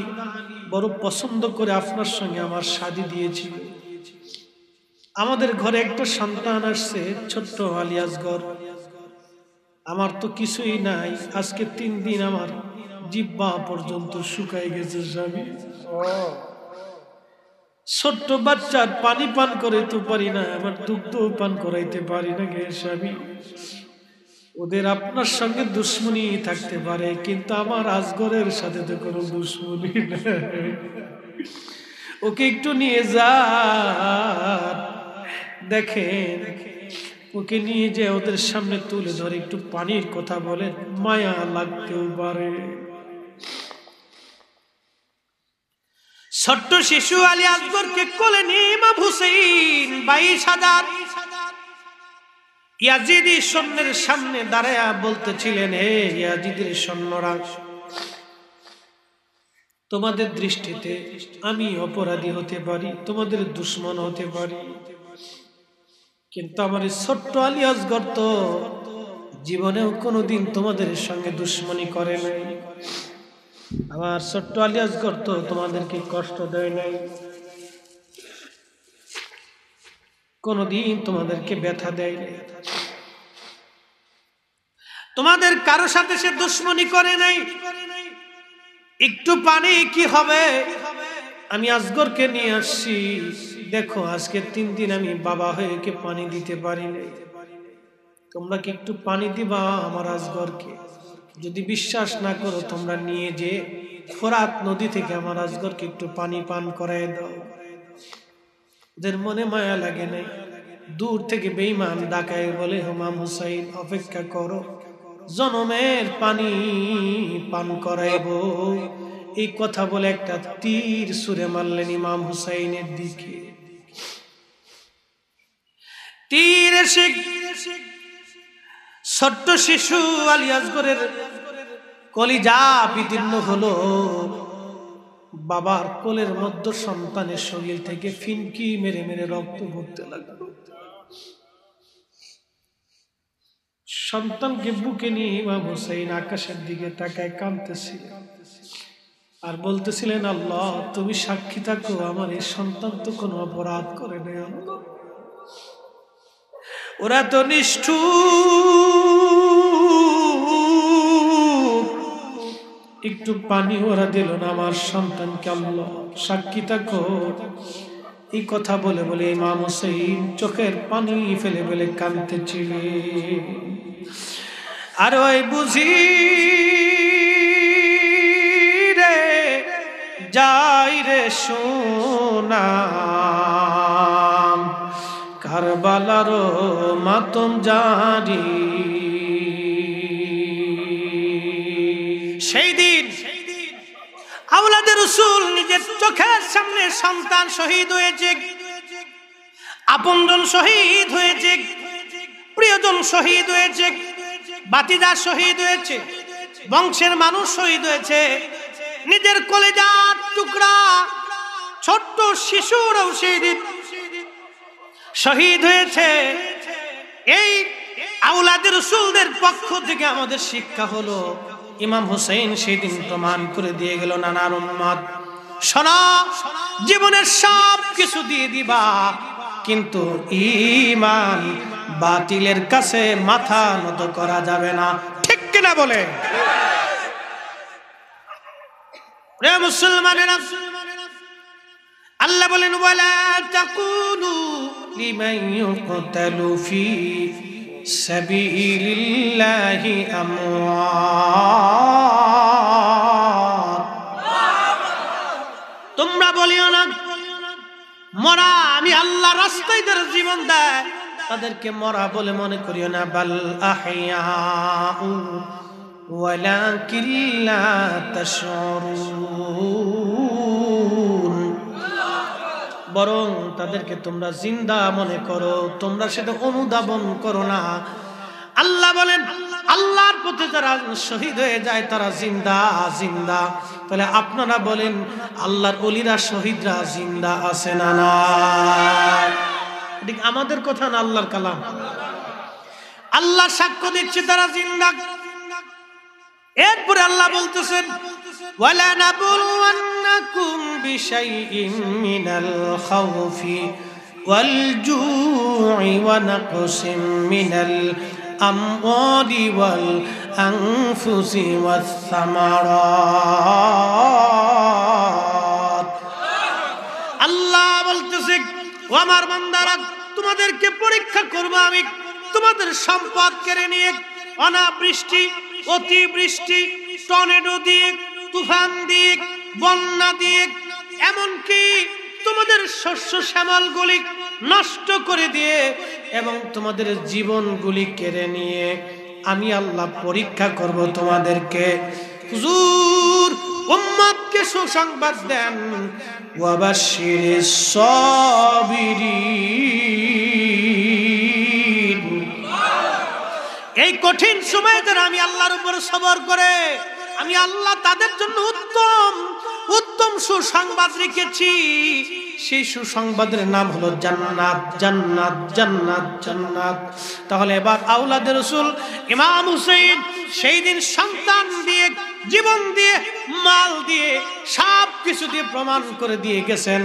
Speaker 1: বড় পছন্দ করে আপনার সঙ্গে আমার শাদী দিয়েছিল। আমাদের ঘরে একটা সন্তান আসছে, ছোট্ট আলী আসগর। আমার তো কিছুই নাই, আজকে 3 দিন আমার জিহ্বা পর্যন্ত শুকাই গেছে স্বামী। ছোট্ট বাচ্চার পানি পান করাইতে পারি না, আমার দুগ্ধ পান করাইতে পারি না গে স্বামী। ওদের আপনার সঙ্গে দুশ্মনী থাকতে পারে, কিন্তু আমার আসগরের সাথে তো কোনো দুশ্মনী নেই। ওকে একটু নিয়ে যা, দেখেন ওকে নিয়ে যে ওদের সামনে তুলে ধরে একটু পানির কথা বলেন, মায়া লাগতেও পারে। ছোট্ট শিশু আলী আসগরকে কোলে নিয়ে ইমাম হুসাইন 22,000 ইয়াজিদি সৈন্যের সামনে দাঁড়ায়া বলতেছিলেন, হে ইয়াজিদের সৈন্যরা, তোমাদের দৃষ্টিতে আমি অপরাধী হতে পারি, তোমাদের দুশমন হতে পারি, কিন্তু আমার ছোট্ট আলী আসগর তো জীবনেও কোনোদিন তোমাদের সঙ্গে দুশ্মনী করে নাই। আমার ছোট্ট আলী আসগর তো তোমাদেরকে কষ্ট দেয় নাই, কোনোদিন তোমাদেরকে ব্যথা দেয় নাই, তোমাদের কারো সাথে সে দুশ্মনী করে নাই। একটু পানি কি হবে, আমি আসগরকে নিয়ে আসছি, দেখো আজকে 3 দিন আমি বাবা হয়ে কে পানি দিতে পারি নাই, তোমরা কি একটু পানি দিবা আমার আসগরকে? যদি বিশ্বাস না করো তোমরা নিয়ে যে ফোরাত নদী থেকে আমার আসগরকে একটু পানি পান করায় দাও। ওদের মনে মায়া লাগে নাই, দূর থেকে বেঈমান ডাকায় বলে ইমাম হুসাইন অপেক্ষা করো, জনমের পানি পান করাইব। এই কথা বলে একটা তীর ছুঁড়ে মারলেন ইমাম হুসাইনের দিকে। তীর এসে ছোট্ট শিশু আলী আসগরের কলিজা বিদীর্ণ হলো। বাবার কোলের মধ্যে সন্তানের শরীর থেকে ফিনকি মেরে মেরে রক্ত পড়তে লাগলো। সন্তানকে বুকে নিয়ে ইমাম হুসাইন আকাশের দিকে তাকায় কাঁদতেছিলেন আর বলতেছিলেন, আল্লাহ তুমি সাক্ষী থাকো, আমার এই সন্তান তো কোনো অপরাধ করে নাই। আল্লাহ ওরা তো নিষ্ঠুর, একটু পানি ওরা দিল না আমার সন্তানকে, আল্লাহ সাক্ষী থাকো। এই কথা বলে বলে ইমাম হুসাইন চোখের পানি ফেলে ফেলে কাঁদতেছিলেন। আর ওই বুঝি রে যাই রে সোনা, কারবালার মাতম জারি। সেই দিন আওলাদে রাসূল নিজের চোখের সামনে সন্তান শহীদ হয়েছে, আপনজন শহীদ হয়েছে, প্রিয়জন শহীদ হয়েছে, বাতিজা শহীদ হয়েছে, বংশের মানুষ শহীদ হয়েছে, নিজের কলেজার টুকরা ছোট্ট শিশুরাও সেই দিন শহীদ হয়েছে। এই আওলাদে রাসূলদের পক্ষ থেকে আমাদের শিক্ষা হলো, ইমাম হুসাইন সেদিন প্রমাণ করে দিয়ে গেল, নানার উম্মত শোনো, জীবনের সব কিছু দিয়ে দিবা, কিন্তু ঈমান বাতিলের কাছে মাথা নত করা যাবে না। ঠিক কিনা বলে রে মুসলমানেরা? আল্লাহ বলেন, ওয়ালা তাকুলু লিমান ইউকতালু ফি সাবিলিল্লাহি আমওয়াত। তোমরা বলিও না মরা, আমি আল্লাহ রাস্তায় যারা জীবন দেয় তাদেরকে মরা বলে মনে করিও না, বাল আহইয়াউ ওয়ালাকিন লা তাশউরুন, বরং তাদেরকে তোমরা জিন্দা মনে করো, তোমরা সেটা অনুধাবন করো না। আল্লাহ বলেন, আল্লাহর পথে যারা শহীদ হয়ে যায় তারা জিন্দা জিন্দা। তাহলে আপনারা বলেন, আল্লাহর ওলিরা শহীদরা জিন্দা আছে না? না, ঠিক আমাদের কথা না, আল্লাহর কালাম। আল্লাহ সাক্ষ্য দিচ্ছে তারা জিন্দা। এরপরে আল্লাহ বলতেছেন, ওয়ালা নাবলুওয়ান্নাকুম বিশাইইন মিনাল খাউফি ওয়াল জু'i ওয়া নাকসিম মিনাল আমওয়ালি ওয়াল আনফুসি ওয়াস সামারাত। আল্লাহ বলতেছে, ও আমার বান্দারা, তোমাদেরকে পরীক্ষা করব আমি, তোমাদের সম্পদ কেড়ে নিয়ে অনাবৃষ্টি, অতিবৃষ্টি, টর্নেডো দিয়ে, তুফান দিয়ে, বন্যা দিয়ে, এমনকি তোমাদের শস্য শ্যামলগুলি নষ্ট করে দিয়ে এবং তোমাদের জীবনগুলি কেড়ে নিয়ে আমি আল্লাহ পরীক্ষা করব তোমাদেরকে। হুজুর উম্মতকে সুসংবাদ দেন, ওয়াবাশশিরিস সাবিরিন। এই কঠিন সময়ে যারা আমি আল্লাহর উপর সবর করে, আমি আল্লাহ তাদের জন্য উত্তম উত্তম সুসংবাদ রেখেছি। সেই সুসংবাদের নাম হলো জান্নাত জান্নাত জান্নাত জান্নাত। তাহলে এবার আওলাদে রাসূল ইমাম হুসাইন সেই দিন সন্তান দিয়ে, জীবন দিয়ে, মাল দিয়ে, সব কিছু দিয়ে প্রমাণ করে দিয়ে গেছেন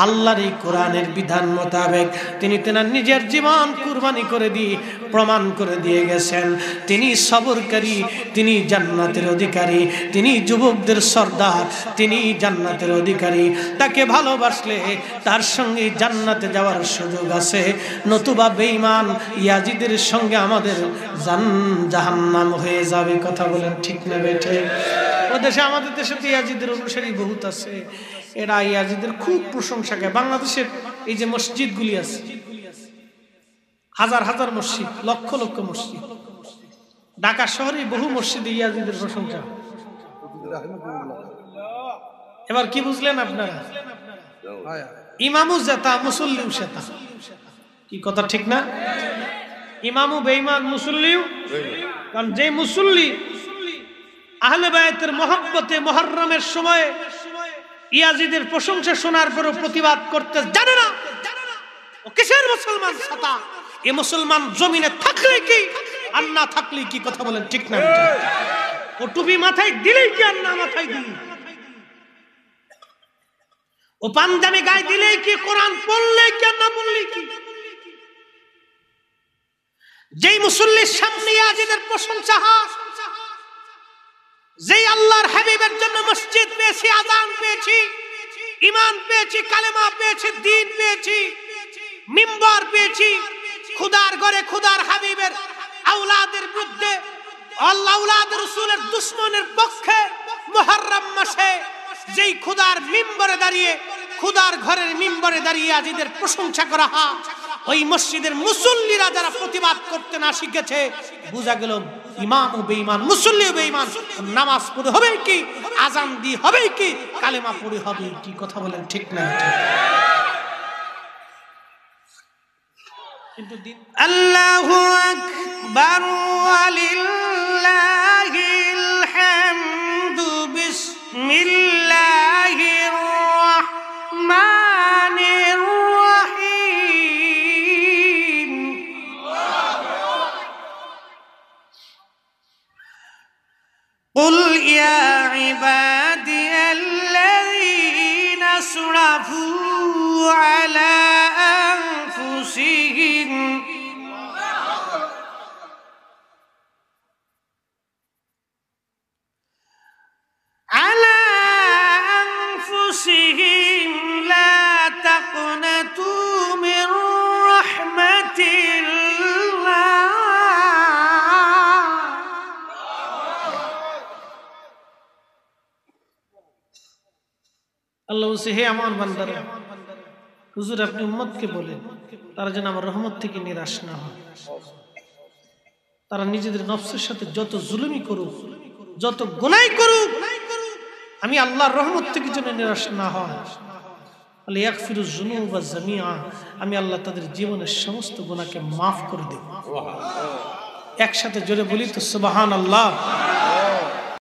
Speaker 1: আল্লাহর এই কোরআনের বিধান মোতাবেক তিনি তেনার নিজের জীবন কুরবানি করে দিয়ে প্রমাণ করে দিয়ে গেছেন তিনি সবরকারী, তিনি জান্নাতের অধিকারী, তিনি যুবকদের সর্দার, তিনি জান্নাতের অধিকারী। তাকে ভালোবাসলে তার সঙ্গে জান্নাতে যাওয়ার সুযোগ আছে, নতুবা বেঈমান ইয়াজিদের সঙ্গে আমাদের জাহান্নাম হয়ে যাবে। কথা বলেন ঠিক না বেঠে? ও দেশে, আমাদের দেশে তো ইয়াজিদের অনুসারী বহুত আছে, এরা ইয়াজিদের খুব প্রশংসা করে। বাংলাদেশের এই যে মসজিদগুলি আছে, হাজার হাজার মসজিদ, লক্ষ লক্ষ মসজিদ, ঢাকা শহরে বহু মসজিদে ইয়াজিদের প্রশংসা। এবার কি বুঝলেন আপনারা? ইমামু জেতা, মুসল্লিও সেতা। কি কথা ঠিক না? ইমামু বেঈমান, মুসল্লিও। কারণ যে মুসল্লি আহলে বায়াতের মহব্বতে মুহররমের সময় ইয়াজিদের প্রশংসা শোনার পরও প্রতিবাদ করতে জানে না, ও কিসের মুসলমান? ছাতা। এ মুসলমান জমিনে থাকলে কি আর না থাকলে কি? কথা বলেন ঠিক না? ও টুপি মাথায় দিলেই কি আর না মাথায় দিলেই? ও পাঞ্জাবি গায়ে দিলেই কি? কোরআন পড়লে কি আর না পড়লে কি? যেই মুসল্লির সামনে ইয়াজিদের প্রশংসা হয়, যেই আল্লাহর হাবিবের জন্য মসজিদ পেয়েছি, আযান পেয়েছি, ঈমান পেয়েছি, কালেমা পেয়েছি, দ্বীন পেয়েছি, মিম্বার পেয়েছি, খোদার ঘরে খোদার হাবিবের আওলাদের বিরুদ্ধে, আল্লাহ আওলাদ রাসূলের দুশমনের পক্ষে মুহররম মাসে যেই খোদার মিম্বরে দাঁড়িয়ে, খোদার ঘরের মিম্বরে দাঁড়িয়ে আজিদের প্রশংসা করা হয়, ওই মসজিদের মুসল্লিরা যারা প্রতিবাদ করতে না শিখেছে, বোঝা গেল ইমাম ও বেঈমান, মুসল্লি ও বেঈমান। নামাজ পড়ে হবে কি, আযান দিয়ে হবে কি, কালেমা পড়ে হবে কি? কথা বলেন ঠিক না? কিন্তু আল্লাহু আকবার ওয়ালিল্লাহিল হামদু বিসমিল্লাহির রাহমানির রাহিম। কুল ইয়া ইবাদিয়াল্লাযীনা আসরাফু আলা আনফুসিহিম লা তাকনাতু মির রাহমাতিল্লাহ। আল্লাহ বলছে, হে আমার বান্দারা, হুজুর আপনি উম্মতকে বলেন তারা যেন আমার রহমত থেকে নিরাশ না হয়। তারা নিজেদের নফসের সাথে যত জুলুমি করুক, যত গুনাহ করুক, আমি আল্লাহর রহমত থেকে যেন নিরাশ না হয়। আল্লাহ ইয়াগফিরুয যুনুবা জামিআ, আমি আল্লাহ তাদের জীবনের সমস্ত গুনাহকে মাফ করে দেব। একসাথে জোরে বলি তো সুবহানাল্লাহ।